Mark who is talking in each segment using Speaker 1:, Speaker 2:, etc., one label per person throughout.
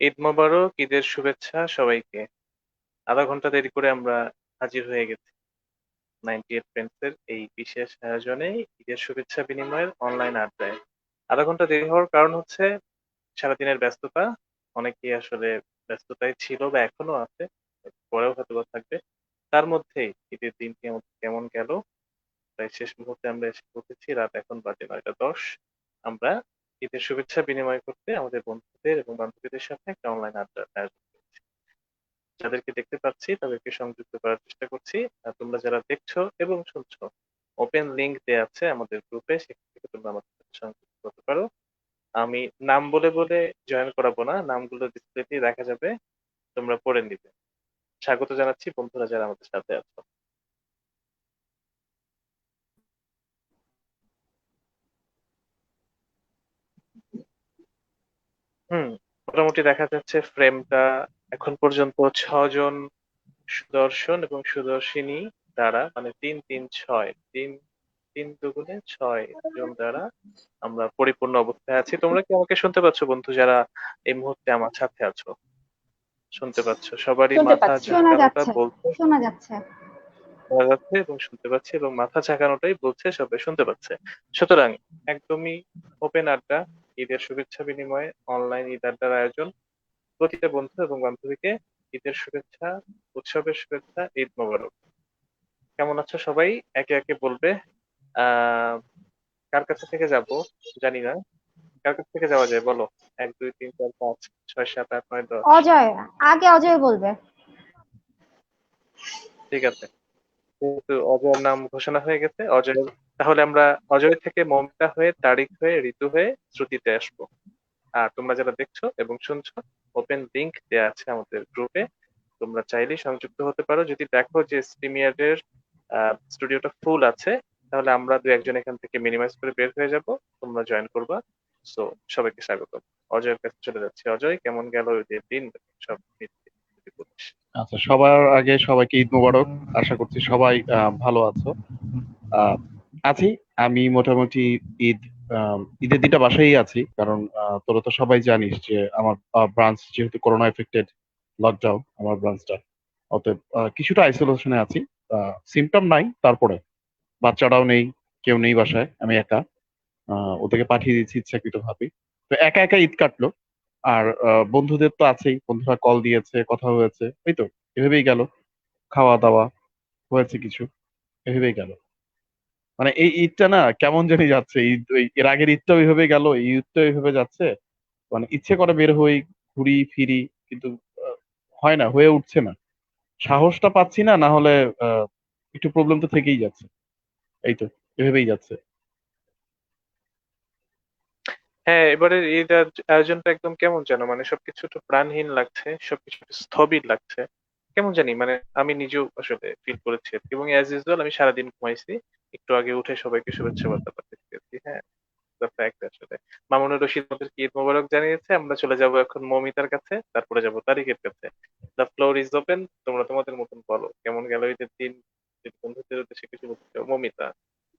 Speaker 1: ঈদ মোবারক, ঈদের শুভেচ্ছা সবাইকে। আধা ঘন্টা দেরি করে আমরা হাজির হয়ে গেছি 98 ফ্রেন্ডসের এই বিশেষ আয়োজনে ঈদের শুভেচ্ছা বিনিময়ের অনলাইন আড্ডায়। আধা ঘন্টা দেরি হওয়ার কারণ হচ্ছে সারাদিনের ব্যস্ততা। অনেকেই আসলে ব্যস্ততায় ছিল বা এখনো আছে, পরেও হয়তোবা থাকবে। তার মধ্যেই ঈদের দিনটি আমাদের কেমন গেল, তাই শেষ মুহূর্তে আমরা এসে পৌঁছেছি। রাত এখন বাজে 9টা 10। আমরা ঈদের শুভেচ্ছা বিনিময় করতে আমাদের বন্ধুদের এবং বান্ধবীদের সাথে একটা অনলাইন আড্ডার আয়োজন করেছি। যাদেরকে দেখতে পাচ্ছি তাদেরকে সংযুক্ত করার চেষ্টা করছি। আর তোমরা যারা দেখছো এবং শুনছো, ওপেন লিংক দেয়া আছে আমাদের গ্রুপে, সেখান থেকে তোমরা আমাদের সাথে সংযুক্ত হতে পারো। আমি নাম বলে বলে জয়েন করাবো না, নামগুলো ডিসপ্লেতেই দেখা যাবে, তোমরা পড়ে নিবে। স্বাগত জানাচ্ছি বন্ধুরা যারা আমাদের সাথে আছো। হুম, মোটামুটি দেখা যাচ্ছে ফ্রেমটা এখন পর্যন্ত 6 জন সুদর্শন এবং সুদর্শিনী দ্বারা, মানে 3 3 6, 3 3 দুগুণে 6 জন দ্বারা আমরা পরিপূর্ণ অবস্থায় আছি। তোমরা কি আমাকে শুনতে পাচ্ছ বন্ধু, যারা এই মুহূর্তে আমার সাথে আছো? শুনতে পাচ্ছ? সবারই
Speaker 2: শুনতে
Speaker 1: মাথা
Speaker 2: পাচ্ছি।
Speaker 3: শোনা
Speaker 1: ঝাঁকানোটা
Speaker 3: যাচ্ছে,
Speaker 1: বলছে
Speaker 3: শোনা যাচ্ছে।
Speaker 1: শোনা যাচ্ছে এবং শুনতে পাচ্ছি, এবং মাথা ঝাঁকানোটাই বলছে সবাই শুনতে পাচ্ছে। সুতরাং একদমই ওপেন আড্ডা, ঈদের শুভেচ্ছা বিনিময়ে অনলাইন ঈদ আড্ডার আয়োজন। প্রতিটা বন্ধু এবং বান্ধবীকে ঈদের শুভেচ্ছা, উৎসবের শুভেচ্ছা, ঈদ মোবারক। কেমন আছো সবাই? একে একে বলবে। আহ কার কাছে থেকে যাব জানি না। কার কাছ থেকে যাওয়া যায় বলো? 1 2 3 4 5 6 7 8 9 10।
Speaker 3: অজয়, আগে অজয় বলবে।
Speaker 1: ঠিক আছে, যেহেতু অজয়ের নাম ঘোষণা হয়ে গেছে, অজয়, তাহলে আমরা অজয় থেকে মমতা হয়ে, তারিক হয়ে, ঋতু হয়ে শ্রুতিতে আসবো। আর তোমরা যারা দেখছো এবং শুনছো, ওপেন লিংক দেয়া আছে আমাদের গ্রুপে, তোমরা চাইলেই সংযুক্ত হতে পারো। যদি দেখো যে স্ট্রিমিয়ার্ডের স্টুডিওটা ফুল আছে, তাহলে আমরা দু একজন এখান থেকে মিনিমাইজ করে বের হয়ে যাব, তোমরা জয়েন করবা। সো সবাইকে স্বাগত। অজয়ের কাছে চলে যাচ্ছি। অজয়, কেমন গেল ঈদের দিন, সব মিলিয়ে যদি বলিস।
Speaker 2: আচ্ছা, সবার আগে সবাইকে ঈদ মোবারক। আশা করছি সবাই ভালো আছো। আহ, আছি। আমি মোটামুটি ঈদ ঈদের দিনটা বাসায় আছি, কারণ তোরা তো সবাই জানিস যে আমার ব্রাঞ্চ যেহেতু করোনা এফেক্টেড, লকডাউন আমার ব্রাঞ্চটা, অতএব কিছুটা আইসোলেশনে আছি। সিমটম নাই, তারপরে বাচ্চাটাও নেই, কেউ নেই বাসায়, আমি একা। ওদেরকে পাঠিয়ে দিচ্ছি ইচ্ছাকৃত ভাবে। তো একা একা ঈদ কাটলো। আর বন্ধুদের তো আছেই, বন্ধুরা কল দিয়েছে, কথা হয়েছে, এই তো এভাবেই গেল। খাওয়া দাওয়া হয়েছে কিছু, এভাবেই গেল। মানে এই ঈদটা না কেমন জানি যাচ্ছে। ঈদ এর আগের ঈদটা ওইভাবে গেল, এই ঈদটা ওইভাবে যাচ্ছে। মানে ইচ্ছে করে বের হই, ঘুরি ফিরি, কিন্তু আহ, হয় না, হয়ে উঠছে না। সাহসটা পাচ্ছি না, না হলে আহ, একটু প্রবলেম তো থেকেই যাচ্ছে। এই তো এভাবেই যাচ্ছে।
Speaker 1: হ্যাঁ, এবারের ঈদ আয়োজনটা একদম কেমন যেন, মানে সবকিছু একটু প্রাণহীন লাগছে, সবকিছু একটু স্থবির লাগছে। কেমন জানি, মানে আমি নিজেও আসলে ফিল করেছি আর কি। এবং অ্যাজ ইউজুয়াল আমি সারাদিন ঘুমাইছি, একটু আগে উঠে সবাইকে শুভেচ্ছা বার্তা পাঠিয়েছি। হ্যাঁ, ফ্যাক্ট আসলে। মামুনুর রশিদ আমাদেরকে ঈদ মোবারক জানিয়েছে। আমরা চলে যাব এখন মৌমিতার কাছে, তারপরে যাব তারিকের কাছে। দ্য ফ্লোর ইজ ওপেন, তোমরা তোমাদের মতন বলো কেমন গেল ঈদের দিন। যদি বন্ধুদের উদ্দেশ্যে কিছু বলতে চাও, মৌমিতা।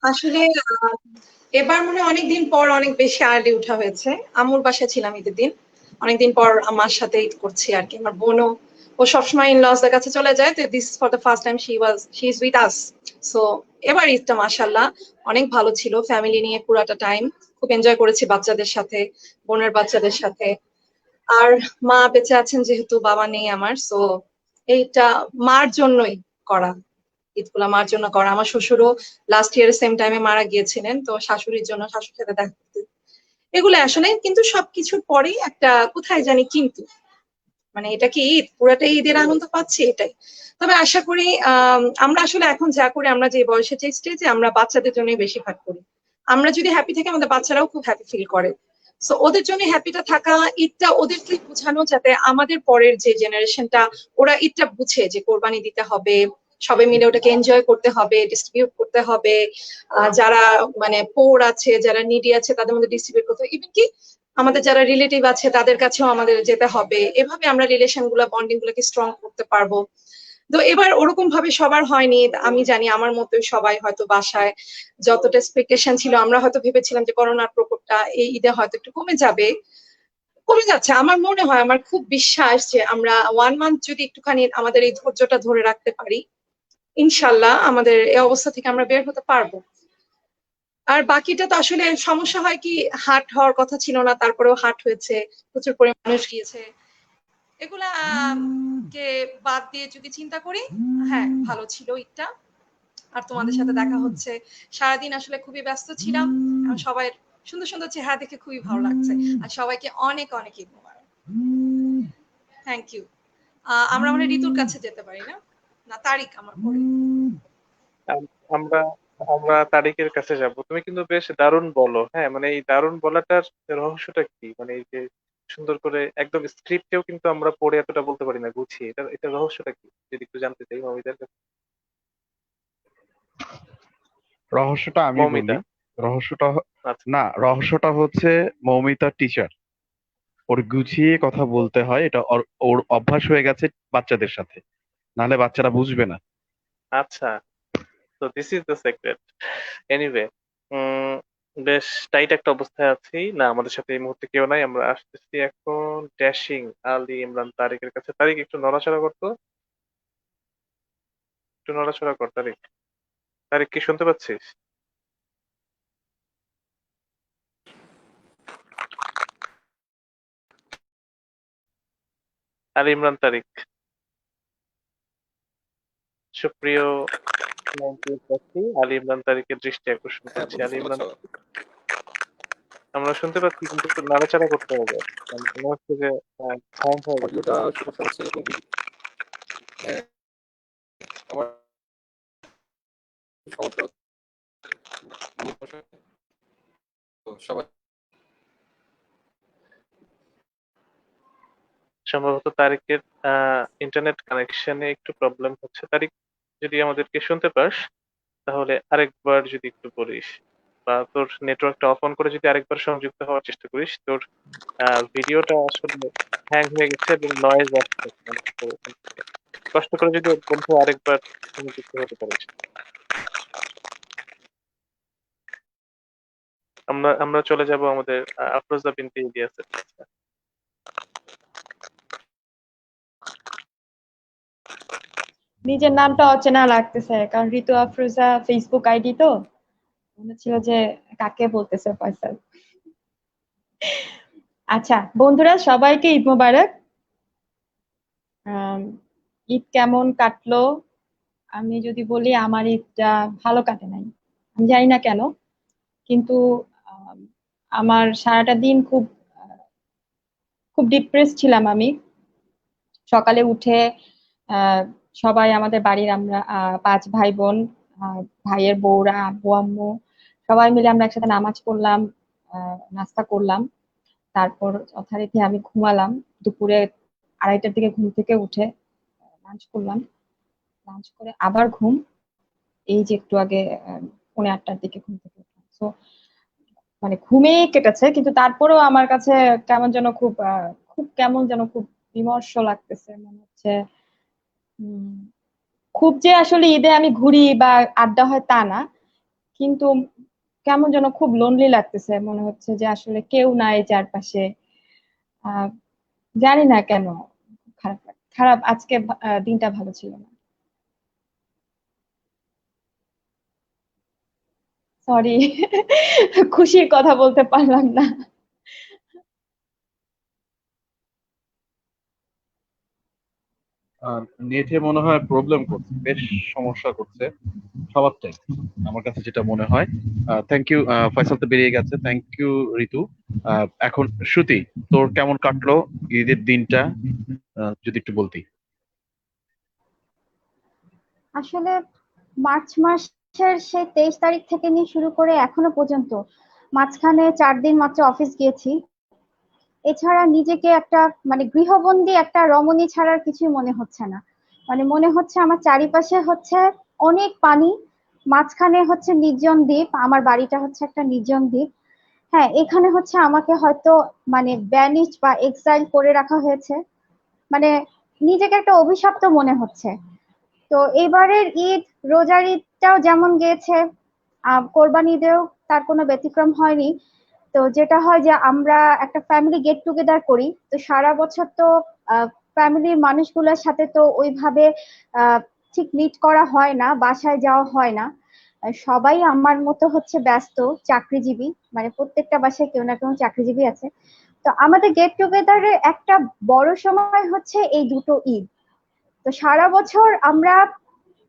Speaker 4: আসলে এবার মনে হয় অনেকদিন পর অনেক বেশি আর্লি উঠা হয়েছে। আম্মুর বাসায় ছিলাম ঈদের দিন, অনেকদিন পর আমার সাথে ঈদ করছি আর কি। আমার বোনও, ও সবসময় ইনলস এর কাছে চলে যায়, তো this for the first time she is with us. So এবার ঈদটা মাশাআল্লাহ অনেক ভালো ছিল, ফ্যামিলি নিয়ে পুরাটা টাইম খুব এনজয় করেছি, বাচ্চাদের সাথে, বোনের বাচ্চাদের সাথে। আর মা বেঁচে আছেন যেহেতু, বাবা নেই আমার, সো এইটা মার জন্যই করা। ঈদগুলা মার জন্য করা। আমার শ্বশুরও লাস্ট ইয়ার সেম টাইমে মারা গিয়েছিলেন, তো শাশুড়ির জন্য, শাশুড়ির সাথে দেখা করতে, এগুলো আসলে। কিন্তু সবকিছুর পরেই একটা কোথায় জানি কিন্তু, মানে এটা কি ঈদ, পুরাটাই ঈদের আনন্দ পাচ্ছি এটাই। তবে আশা করি আমরা আসলে এখন যা করি, আমরা যে বয়সে, যে স্টেজে, আমরা বাচ্চাদের জন্যই বেশিরভাগ করি। আমরা যদি হ্যাপি থাকি, আমাদের বাচ্চারাও খুব হ্যাপি ফিল করে। সো ওদের জন্য হ্যাপিটা থাকা, ঈদটা ওদেরকে বোঝানো, যাতে আমাদের পরের যে জেনারেশনটা, ওরা ঈদটা বুঝে যে কোরবানি দিতে হবে, সবাই মিলে ওটাকে এনজয় করতে হবে, ডিস্ট্রিবিউট করতে হবে। যারা মানে পোর আছে, যারা নিডি আছে, তাদের মধ্যে ডিস্ট্রিবিউট করতে হবে। ইভেন কি আমাদের যারা রিলেটিভ আছে, তাদের কাছেও আমাদের যেতে হবে। এভাবে আমরা রিলেশন গুলা, বন্ডিং গুলাকে স্ট্রং করতে পারবো। তো এবার ওরকম ভাবে সবার হয়নি। আমি জানি আমার মতোই সবাই হয়তো বাসায় যতটা এক্সপেকটেশন ছিল, আমরা হয়তো ভেবেছিলাম যে করোনার প্রকোপটা এই ঈদে হয়তো একটু কমে যাবে, কমে যাচ্ছে। আমার মনে হয়, আমার খুব বিশ্বাস যে আমরা 1 মান্থ যদি একটুখানি আমাদের এই ধৈর্যটা ধরে রাখতে পারি, ইনশাল্লাহ আমাদের এই অবস্থা থেকে আমরা বের হতে পারবো। আর বাকিটা তো আসলে সমস্যা হয় কি, হাট হওয়ার কথা ছিল না, তারপরেও হাট হয়েছে, প্রচুর পরিমাণ মানুষ গিয়েছে। এগুলা কে বাদ দিয়ে যদি চিন্তা করি, হ্যাঁ ভালো ছিল ঈদটা। আর তোমাদের সাথে দেখা হচ্ছে, সারাদিন আসলে খুবই ব্যস্ত ছিলাম। সবাই সুন্দর সুন্দর চেহারা দেখে খুবই ভালো লাগছে। আর সবাইকে অনেক অনেক ঈদ মোবারক। Thank you. আমরা মানে ঋতুর কাছে যেতে পারি না? না তারিক আমার পরে।
Speaker 1: আমরা আমরা তারিকের কাছে যাব। তুমি কিন্তু বেশ দারুণ বলো। হ্যাঁ, মানে এই দারুণ বলাটার রহস্যটা কি? মানে এই যে সুন্দর করে একদম স্ক্রিপ্টেও কিন্তু আমরা পড়ে এতটা বলতে পারি না গুছিয়ে। এটা রহস্যটা কি? যদি একটু জানতে চাই মমিতার কাছে।
Speaker 2: রহস্যটা আমি
Speaker 1: মৌমিতা।
Speaker 2: বলি। রহস্যটা
Speaker 1: আচ্ছা।
Speaker 2: না, রহস্যটা হচ্ছে মৌমিতার টিচার। ওর গুছিয়ে কথা বলতে হয়, এটা ওর ওর অভ্যাস হয়ে গেছে বাচ্চাদের সাথে, নাহলে বাচ্চারা বুঝবে না।
Speaker 1: আচ্ছা। তো this is the secret. Anyway, বেশ টাইট একটা অবস্থায় আছি। না, আমাদের সাথে এই মুহূর্তে কেউ নাই। আমরা আসতেছি এখন ড্যাশিং আলী ইমরান তারিকের কাছে। তারিক একটু নড়াচড়া করতো, একটু নড়াচড়া কর তারিক। তারিক কি শুনতে পাচ্ছিস? আলী ইমরান তারিক, সুপ্রিয় 98 প্রার্থী আলী ইমরান তারিকের দৃষ্টি আকর্ষণ
Speaker 5: হ্যাঁ
Speaker 1: করছি।
Speaker 5: বন্ধু,
Speaker 1: আলী
Speaker 5: শুনতে
Speaker 1: ইমরান,
Speaker 5: পাচ্ছ?
Speaker 1: আমরা শুনতে পাচ্ছি কিন্তু একটু নাড়াচাড়া করতে হবে। মানে মনে হচ্ছে যে হ্যাং হয়ে গেছে।
Speaker 5: অডিওটা সমস্যা হচ্ছে বন্ধু। হ্যাঁ, আমার সমস্যা হচ্ছে। তো সবাই
Speaker 1: সম্ভবত তারিকের ইন্টারনেট কানেকশনে একটু প্রবলেম হচ্ছে। তারিক, যদি আমাদেরকে শুনতে পাস তাহলে আরেকবার যদি একটু বলিস, বা তোর নেটওয়ার্কটা অফ অন করে যদি আরেকবার সংযুক্ত হওয়ার চেষ্টা করিস। তোর ভিডিওটা আসলে হ্যাং হয়ে গেছে এবং নয়েজ আসছে। তো কষ্ট করে যদি বন্ধু আরেকবার সংযুক্ত হতে পারিস। আমরা আমরা চলে যাব আমাদের আফরোজা বিনতে ইলিয়াসের কাছে।
Speaker 3: নিজের নামটা অচেনা লাগতেছে, কারণ ঋতু আফরোজা ফেসবুক আইডি তো মনে ছিল যে কাকে বলতেছে ফয়সাল। আচ্ছা বন্ধুরা, সবাইকে ঈদ মোবারক। আম, ঈদ কেমন কাটলো? আমি যদি বলি আমার ঈদটা ভালো কাটে নাই। আমি জানি না কেন, কিন্তু আম, আমার সারাটা দিন খুব খুব ডিপ্রেস ছিলাম আমি। সকালে উঠে আহ সবাই আমাদের বাড়ির, আমরা 5 ভাই বোন, ভাইয়ের বউরা, আব্বু আম্মু সবাই মিলে আমরা একসাথে নামাজ পড়লাম, নাস্তা করলাম। তারপর যথারীতি আমি ঘুমালাম। দুপুরে 2:30টার দিকে ঘুম থেকে উঠে লাঞ্চ করলাম। লাঞ্চ করে আবার ঘুম। এই যে একটু আগে 8:45টার দিকে ঘুম থেকে উঠলাম। তো মানে ঘুমেই কেটেছে, কিন্তু তারপরেও আমার কাছে কেমন যেন খুব খুব কেমন যেন খুব বিমর্ষ লাগতেছে। মনে হচ্ছে উম, খুব যে আসলে ঈদে আমি ঘুরি বা আড্ডা হয় তা না, কিন্তু কেমন যেন খুব লোনলি লাগতেছে। মনে হচ্ছে যে আসলে কেউ নাই চারপাশে। আহ জানি না কেন খারাপ আজকে দিনটা ভালো ছিল না। সরি, খুশির কথা বলতে পারলাম না।
Speaker 2: নেটে মনে হয় প্রবলেম করছে, বেশ সমস্যা করছে সবারটাই, আমার কাছে যেটা মনে হয়। Thank you. ফয়সাল তো বেরিয়ে গেছে, থ্যাংক ইউ ঋতু। এখন শ্রুতি, তোর কেমন কাটলো ঈদের দিনটা? যদি একটু বলতি।
Speaker 3: আসলে মার্চ মাসের সেই 23 তারিখ থেকে নিয়ে শুরু করে এখনো পর্যন্ত মাঝখানে 4 দিন মাত্র অফিস গিয়েছি। এছাড়া নিজেকে একটা মানে গৃহবন্দী একটা রমণী ছাড়ার কিছুই মনে হচ্ছে না। মানে মনে হচ্ছে আমার চারিপাশে হচ্ছে অনেক পানি, মাঝখানে হচ্ছে নির্জন দ্বীপ। আমার বাড়িটা হচ্ছে একটা নির্জন দ্বীপ। হ্যাঁ, এখানে হচ্ছে আমাকে হয়তো মানে ব্যানিশ বা এক্সাইল করে রাখা হয়েছে। মানে নিজেকে একটা অভিশপ্ত মনে হচ্ছে। তো এবারের ঈদ, রোজার ঈদটাও যেমন গিয়েছে, কোরবানি ঈদেও তার কোনো ব্যতিক্রম হয়নি।
Speaker 6: তো যেটা হয় যে আমরা একটা ফ্যামিলি গেট টুগেদার করি, তো সারা বছর তো ফ্যামিলির মানুষগুলোর সাথে তো ওইভাবে আহ, ঠিক মিট করা হয় না, বাসায় যাওয়া হয় না। সবাই আমার মতো হচ্ছে ব্যস্ত, চাকরিজীবী, মানে প্রত্যেকটা বাসায় কেউ না কেউ চাকরিজীবী আছে। তো আমাদের গেট টুগেদারের একটা বড় সময় হচ্ছে এই দুটো ঈদ। তো সারা বছর আমরা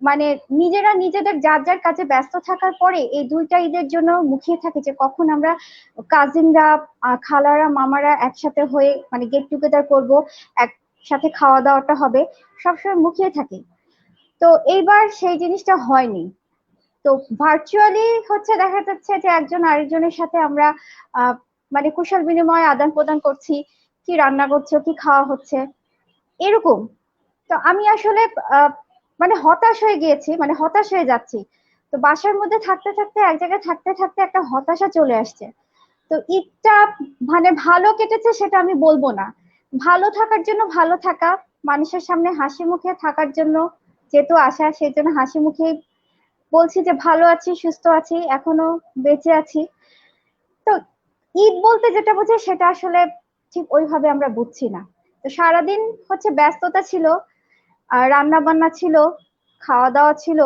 Speaker 6: মানে নিজেরা নিজেদের যার যার কাজে ব্যস্ত থাকার পরে এই দুইটা ঈদের জন্য মুখিয়ে থাকি যে কখন আমরা কাজিনরা, খালারা, মামারা একসাথে হয়ে মানে গেট টুগেদার করব, একসাথে খাওয়া দাওয়াটা হবে, সবসময় মুখিয়ে থাকি। তো এইবার সেই জিনিসটা হয়নি। তো ভার্চুয়ালি হচ্ছে দেখা যাচ্ছে যে একজন আরেকজনের সাথে আমরা আহ মানে কুশল বিনিময় আদান প্রদান করছি, কি রান্না করছো, কি খাওয়া হচ্ছে, এরকম। তো আমি আসলে আহ, মানে হতাশ হয়ে গিয়েছি, মানে হতাশ হয়ে যাচ্ছি। তো বাসার মধ্যে থাকতে থাকতে, এক জায়গায় থাকতে থাকতে একটা হতাশা চলে আসছে। তো ঈদটা মানে ভালো কেটেছে সেটা আমি বলবো না। ভালো থাকার জন্য ভালো থাকা, মানুষের সামনে হাসি মুখে থাকার জন্য যেহেতু আশা, সেই জন্য হাসি মুখে বলছি যে ভালো আছি, সুস্থ আছি, এখনো বেঁচে আছি। তো ঈদ বলতে যেটা বোঝায় সেটা আসলে ঠিক ওইভাবে আমরা বুঝছি না। তো সারাদিন হচ্ছে ব্যস্ততা ছিল, আর রান্না বান্না ছিল, খাওয়া দাওয়া ছিল।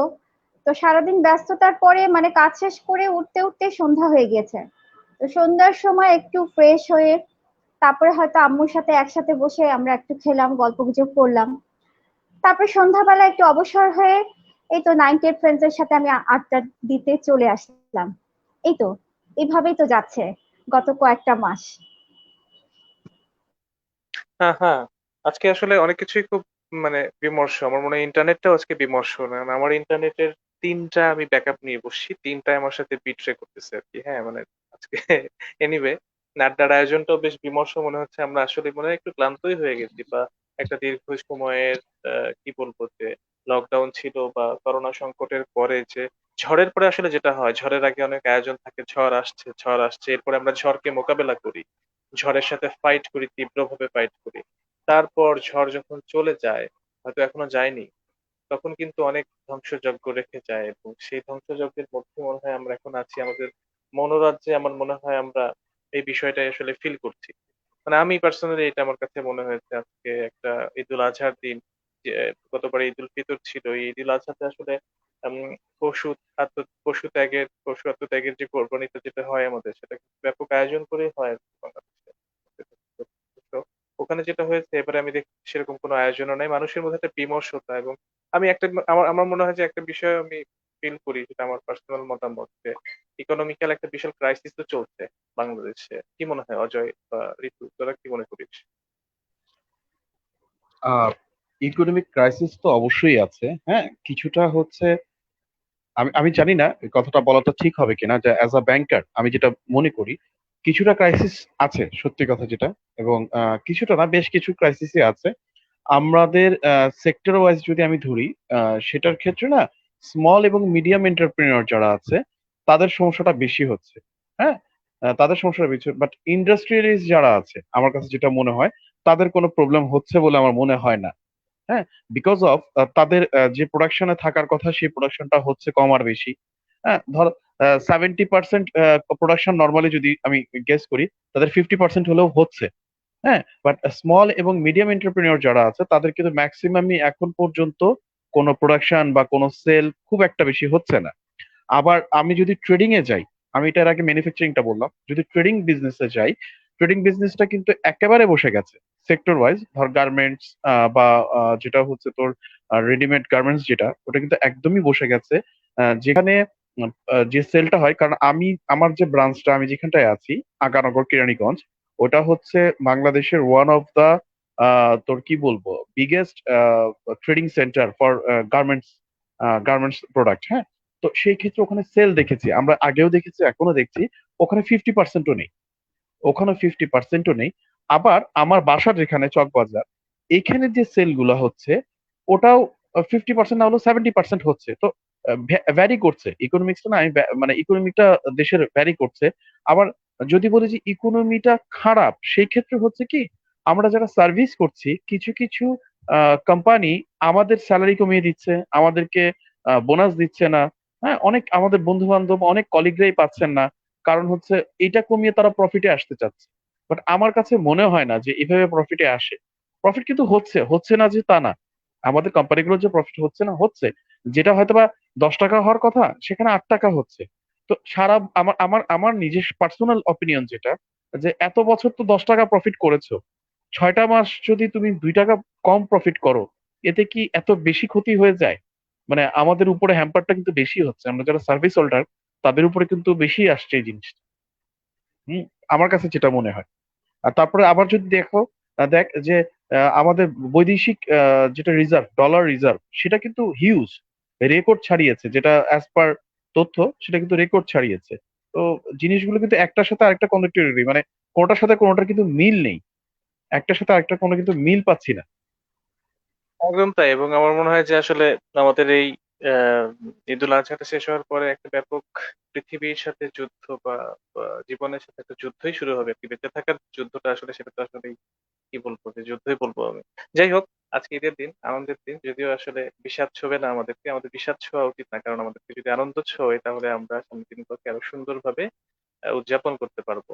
Speaker 6: তো সারাদিন ব্যস্ততার পরে মানে কাজ শেষ করে উঠতে উঠতে সন্ধ্যা হয়ে গেছে। তো সন্ধ্যার সময় একটু ফ্রেশ হয়ে তারপরে হয়তো আম্মুর সাথে একসাথে বসে আমরা একটু খেলাম, গল্প গুজব করলাম। তারপর সন্ধ্যাবেলা একটু অবসর হয়ে এই তো 98 ফ্রেন্ডস এর সাথে আমি আড্ডা দিতে চলে আসলাম। এই তো এইভাবেই তো যাচ্ছে গত কয়েকটা মাস।
Speaker 1: হ্যাঁ, হ্যাঁ। আজকে আসলে অনেক কিছুই খুব মানে বিমর্ষ। আমার মনে হয় ইন্টারনেটটাও আজকে বিমর্ষ। না আমার ইন্টারনেটের ৩টা আমি ব্যাকআপ নিয়ে বসছি। ৩টাই আমার সাথে বিট্রে করতেছে আরকি। হ্যাঁ, মানে আজকে এনিওয়ে আড্ডার আয়োজনটাও বেশ বিমর্ষ মনে হচ্ছে। আমরা আসলে মনে হয় একটু ক্লান্তই হয়ে গেছি বা একটা দীর্ঘ সময়ের কি বলবো যে লকডাউন ছিল বা করোনা সংকটের পরে যে ঝড়ের পরে আসলে যেটা হয়, ঝড়ের আগে অনেক আয়োজন থাকে। ঝড় আসছে, ঝড় আসছে। এরপরে আমরা ঝড়কে মোকাবেলা করি। ঝড়ের সাথে ফাইট করি, তীব্রভাবে ফাইট করি। তারপর ঝড় যখন চলে যায়, হয়তো এখনো যায়নি, তখন কিন্তু অনেক ধ্বংসযজ্ঞ রেখে যায় এবং সেই ধ্বংসযজ্ঞের মধ্যে মনে হয় আমরা এখন আছি আমাদের মনোরাজ্যে। আমার মনে হয় আমরা এই বিষয়টাই আসলে ফিল করছি। মানে আমি পার্সোনালি এটা আমার কাছে মনে হয়েছে আজকে একটা ঈদুল আজহার দিন। যে গতবার ঈদুল ফিতর ছিল, এই ঈদুল আজহাতে আসলে উম, পশু আত্মত্যাগের যে কোরবানিটা যেটা হয় আমাদের, সেটা কিন্তু ব্যাপক আয়োজন করেই হয় আর কি বাংলাদেশে। তো ওখানে যেটা হয়েছে এবারে আমি দেখছি সেরকম কোনো আয়োজনও নাই, মানুষের মধ্যে একটা বিমর্ষতা। এবং আমি একটা আমার আমার মনে হয় যে একটা বিষয় আমি ফিল করি, যেটা আমার পার্সোনাল মতামত, যে ইকোনমিক্যাল একটা বিশাল ক্রাইসিস তো চলছে বাংলাদেশে। কি মনে হয় অজয় বা ঋতু, তোরা কি মনে করিস?
Speaker 2: ইকোনমিক ক্রাইসিস তো অবশ্যই আছে, হ্যাঁ। কিছুটা হচ্ছে, আমি আমি জানি না এই কথাটা বলাটা ঠিক হবে কিনা, যে অ্যাজ আ ব্যাংকার আমি যেটা মনে করি, কিছুটা ক্রাইসিস আছে, সত্যি কথা যেটা। এবং কিছুটা না, বেশ কিছু ক্রাইসিসই আছে আমাদের সেক্টর ওয়াইজ যদি আমি ধরি। সেটার ক্ষেত্রে না, স্মল এবং মিডিয়াম এন্টারপ্রেনিয়র যারা আছে তাদের সমস্যাটা বেশি হচ্ছে, হ্যাঁ। তাদের সমস্যাটা বেশি, বাট ইন্ডাস্ট্রিয়ালিস্ট যারা আছে আমার কাছে যেটা মনে হয় তাদের কোনো প্রবলেম হচ্ছে বলে আমার মনে হয় না, হ্যাঁ। বিকজ অফ তাদের যে প্রোডাকশনে থাকার কথা সেই প্রোডাকশনটা হচ্ছে কম আর বেশি। হ্যাঁ, ধর 70% প্রোডাকশন নর্মালি যদি আমি গেস করি, তাদের 50% হলেও হচ্ছে, হ্যাঁ। বাট স্মল এবং মিডিয়াম এন্টারপ্রেনিয়র যারা আছে তাদের কিন্তু ম্যাক্সিমামই এখন পর্যন্ত কোনো প্রোডাকশন বা কোনো সেল খুব একটা বেশি হচ্ছে না। আবার আমি যদি ট্রেডিং এ যাই, আমি এটার আগে ম্যানুফ্যাকচারিংটা বললাম, যদি ট্রেডিং বিজনেসে যাই, ট্রেডিং বিজনেসটা কিন্তু একেবারে বসে গেছে সেক্টর ওয়াইজ। ধর গার্মেন্টস বা যেটা হচ্ছে তোর রেডিমেড গার্মেন্টস, যেটা ওটা কিন্তু একদমই বসে গেছে। যেখানে যে সেলটা হয়, কারণ আমি আমার যে ব্রাঞ্চটা আমি যেখানটায় আছি, আগানগর কেরানীগঞ্জ, ওটা হচ্ছে বাংলাদেশের ওয়ান অফ দা তোর কি বলবো biggest trading centre for garments, garments product, হ্যাঁ। তো সেই ক্ষেত্রে ওখানে সেল দেখেছি, আমরা আগেও দেখেছি, এখনো দেখছি, ওখানে 50%ও নেই, ওখানে 50%ও নেই। আবার আমার বাসা যেখানে চকবাজার, এখানে যে সেল গুলা হচ্ছে ওটাও 50% না হলেও 70% হচ্ছে। তো ভ্যারি করছে ইকোনমিক্সটা না, আমি মানে ইকোনমিকটা দেশের ভ্যারি করছে। আবার যদি বলি যে ইকোনমিটা খারাপ, সেই ক্ষেত্রে হচ্ছে কি, আমরা যারা সার্ভিস করছি, কিছু কিছু কোম্পানি আমাদের স্যালারি কমিয়ে দিচ্ছে, আমাদেরকে বোনাস দিচ্ছে না, হ্যাঁ। অনেক আমাদের বন্ধু বান্ধব, অনেক কলিগরাই পাচ্ছেন না। কারণ হচ্ছে এটা কমিয়ে তারা প্রফিটে আসতে চাচ্ছে। বাট আমার কাছে মনে হয় না যে এভাবে প্রফিটে আসে। প্রফিট কিন্তু হচ্ছে, হচ্ছে না যে তা না। আমাদের কোম্পানিগুলোর যে প্রফিট হচ্ছে না, হচ্ছে। যেটা হয়তোবা ৳10 হওয়ার কথা সেখানে ৳8 হচ্ছে। তো সারা আমার আমার আমার নিজস্ব পার্সোনাল অপিনিয়ন যেটা, যে এত বছর তো ৳10 প্রফিট করেছো। ৬টা মাস যদি তুমি ৳2 কম প্রফিট করো, এতে কি এত বেশি ক্ষতি হয়ে যায়? মানে আমাদের উপরে হ্যাম্পারটা কিন্তু বেশি হচ্ছে। আমরা যারা সার্ভিস হোল্ডার তাদের উপরে কিন্তু বেশি আসছে এই জিনিসটা। হুম? আমার কাছে যেটা মনে হয়। আর তারপরে আবার যদি দেখো, দেখ যে আমাদের বৈদেশিক যেটা রিজার্ভ, ডলার রিজার্ভ সেটা কিন্তু হিউজ, রেকর্ড ছাড়িয়েছে। যেটা অ্যাজ পার তথ্য সেটা কিন্তু রেকর্ড ছাড়িয়েছে। তো জিনিসগুলো কিন্তু একটার সাথে আরেকটা কন্ট্রাডিক্টরি, মানে কোনটার সাথে কোনটার কিন্তু মিল নেই। একটার সাথে আরেকটার কোনো কিন্তু মিল পাচ্ছি না।
Speaker 1: একদম তাই। এবং আমার মনে হয় যে আসলে আমাদের এই আহ, ঈদুল আজহাটা শেষ হওয়ার পরে একটা ব্যাপক পৃথিবীর সাথে যুদ্ধ বা জীবনের সাথে একটা যুদ্ধই শুরু হবে আর কি। বেঁচে থাকার যুদ্ধটা আসলে, সেটা তো আসলে কি বলবো, যে যুদ্ধই বলবো আমি। যাই হোক, আজকে ঈদের দিন, আনন্দের দিন, যদিও আসলে বিষাদ ছোঁবে না আমাদেরকে, আমাদের বিষাদ ছোঁয়া উচিত না, কারণ আমাদেরকে যদি আনন্দ ছোঁয় তাহলে আমরা সামনের দিনগুলোকে আরো সুন্দরভাবে উদযাপন করতে পারবো।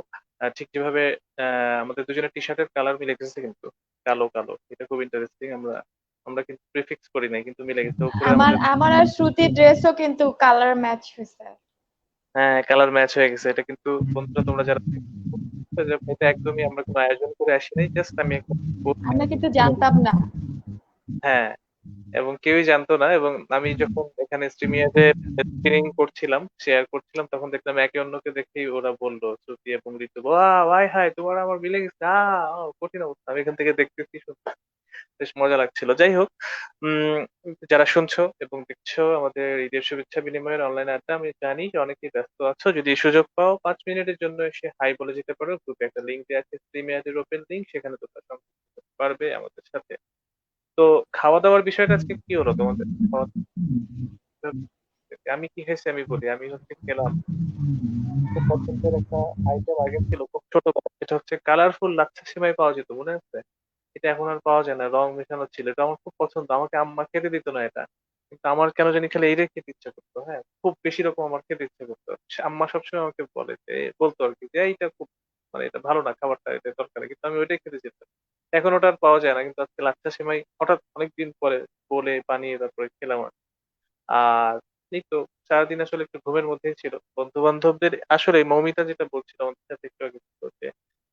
Speaker 1: ঠিক যেভাবে আমাদের দুজনের টি শার্টের কালার মিলে গেছে কিন্তু, কালো কালো, এটা খুব ইন্টারেস্টিং। আমরা আমরা কিন্তু প্রিফিক্স করি নাই, কিন্তু মিলে গেছে উপরে
Speaker 3: আমার
Speaker 1: আমাদের।
Speaker 3: আমার আর শ্রুতির ড্রেসও কিন্তু কালার ম্যাচ হয়েছে।
Speaker 1: হ্যাঁ, কালার ম্যাচ হয়ে গেছে। এটা কিন্তু বন্ধুরা, তোমরা যারা এটা একদমই আমরা কোনো আয়োজন করে আসি নাই, জাস্ট আমি একটা
Speaker 3: আমরা কিন্তু জানতাম না।
Speaker 1: হ্যাঁ, এবং কেউই জানতো না। এবং আমি যখন এখানে স্ট্রিমিয়াতে স্ক্রিনিং করছিলাম, শেয়ার করছিলাম, তখন দেখলাম একে অন্যকে দেখেই ওরা বললো, শ্রুতি এবং ঋতু, ওয়াই হাই, তোমার আমার মিলে গেছে, কঠিন অবস্থা। আমি এখান থেকে দেখতেছি, শুনতেছি, বেশ মজা লাগছিল। যাই হোক, উম যারা শুনছো এবং দেখছো আমাদের ঈদের শুভেচ্ছা বিনিময়ের অনলাইন আড্ডা, আমি জানি যে অনেকেই ব্যস্ত আছো। যদি সুযোগ পাও 5 মিনিটের জন্য এসে হাই বলে যেতে পারো। গ্রুপে একটা লিঙ্ক দেওয়া আছে, স্ট্রিমিয়াদের ওপেন লিঙ্ক, সেখানে তোমরা সংযুক্ত হতে পারবে আমাদের সাথে। তো খাওয়া দাওয়ার বিষয়টা আজকে কি হলো তোমাদের? খাওয়া আমি কি খাইছি আমি বলি। আমি হচ্ছে খেলাম, খুব পছন্দের একটা আইটেম আগে ছিল খুব ছোটবেলায়, সেটা হচ্ছে কালারফুল লাচ্ছা সেমাই, পাওয়া যেত মনে আছে? এটা এখন আর পাওয়া যায় না, রং মেশানো ছিল। এটা আমার খুব পছন্দ, আমাকে আম্মা খেতে দিত না এটা, কিন্তু আমার কেন জানি খেলে এইটাই খেতে ইচ্ছা করতো। হ্যাঁ, খুব বেশি রকম আমার খেতে ইচ্ছা করতো। আম্মা সবসময় আমাকে বলে যে, বলতো আর কি, যে এইটা খুব, মানে এটা ভালো না খাবারটা, এটা দরকার, কিন্তু আমি ওইটাই খেতে যেতাম। এখন ওটা আর পাওয়া যায় না, কিন্তু আজকে লাচ্ছা সেমাই হঠাৎ অনেকদিন পরে বলে বানিয়ে তারপরে খেলাম আর কি। আর এই তো, সারাদিন আসলে একটু ঘুমের মধ্যেই ছিল। বন্ধু বান্ধবদের আসলে মৌমিতা যেটা বলছিল আমাদের সাথে একটু আগে, যে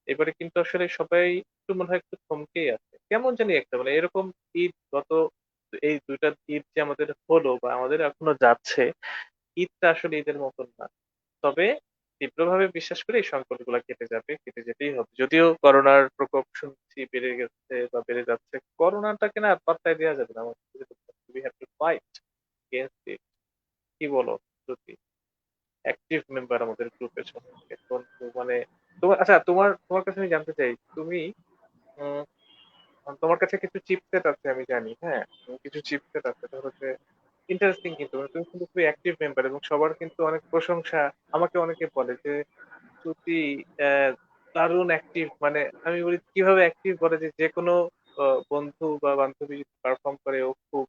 Speaker 1: এবারে কিন্তু আসলে সবাই একটু মনে হয় একটু থমকেই আছে, কেমন জানি একটা, মানে এরকম ঈদ গত এই দুইটা ঈদ যে আমাদের হলো বা আমাদের এখনো যাচ্ছে, ঈদটা আসলে ঈদের মতন না। তবে তীব্রভাবে বিশ্বাস করি এই সংকট গুলা কেটে যাবে, কেটে যেতেই হবে। যদিও করোনার প্রকোপ শুনছি বেড়ে গেছে বা বেড়ে যাচ্ছে, করোনাটাকে না আর পাত্তাই দেওয়া যাবে না। We have to fight against ইট। কি বলো শ্রুতি? অ্যাক্টিভ মেম্বার আমাদের গ্রুপের সবাই এখন তো, মানে তোমার, আচ্ছা, তোমার তোমার কাছে আমি জানতে চাই, তুমি উম, তোমার কাছে কিছু চিপসেট আছে আমি জানি, হ্যাঁ, কিছু চিপসেট আছে, ধরো যে ইন্টারেস্টিং, কিন্তু মানে তুমি কিন্তু খুবই অ্যাক্টিভ মেম্বার এবং সবার কিন্তু অনেক প্রশংসা। আমাকে অনেকে বলে যে শ্রুতি দারুণ অ্যাক্টিভ। মানে আমি বলি কিভাবে অ্যাক্টিভ, বলে যে যে কোনো বন্ধু বা বান্ধবী পারফর্ম করে ও খুব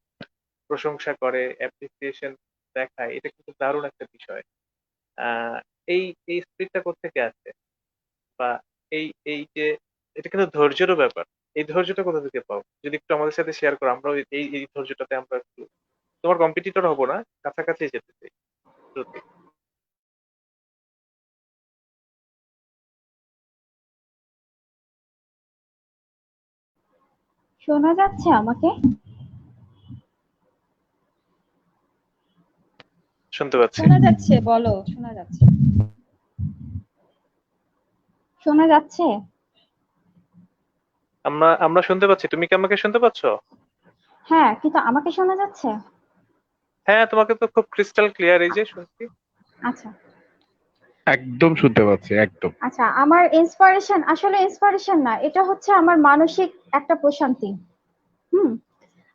Speaker 1: প্রশংসা করে, অ্যাপ্রিসিয়েশন দেখায়, এটা কিন্তু দারুণ একটা বিষয়। আহ এই এই স্পিরিটটা কোত্থেকে আসে? বা এই এই যে, এটা কিন্তু ধৈর্যেরও ব্যাপার। এই ধৈর্যটা কোথা থেকে পাও, যদি একটু আমাদের সাথে শেয়ার করো, আমরাও এই এই ধৈর্যটাতে আমরা একটু তোমার কম্পিটিটর হবো না, কাছাকাছি যেতে চাই। শ্রুতি।
Speaker 6: শোনা যাচ্ছে আমাকে?
Speaker 1: শুনতে পাচ্ছি।
Speaker 3: শোনা যাচ্ছে, বলো, শোনা যাচ্ছে।
Speaker 6: শোনা যাচ্ছে?
Speaker 1: আমরা আমরা শুনতে পাচ্ছি, তুমি কি আমাকে শুনতে পাচ্ছো?
Speaker 6: হ্যাঁ, কিন্তু আমাকে শোনা যাচ্ছে?
Speaker 1: হ্যাঁ, তোমাকে তো খুব ক্রিস্টাল ক্লিয়ার, এই যে শুনছি।
Speaker 6: আচ্ছা।
Speaker 2: একদম শুনতে পাচ্ছি, একদম।
Speaker 6: আচ্ছা, আমার ইন্সপিরেশন আসলে ইন্সপিরেশন না, এটা হচ্ছে আমার মানসিক একটা প্রশান্তি। হুম।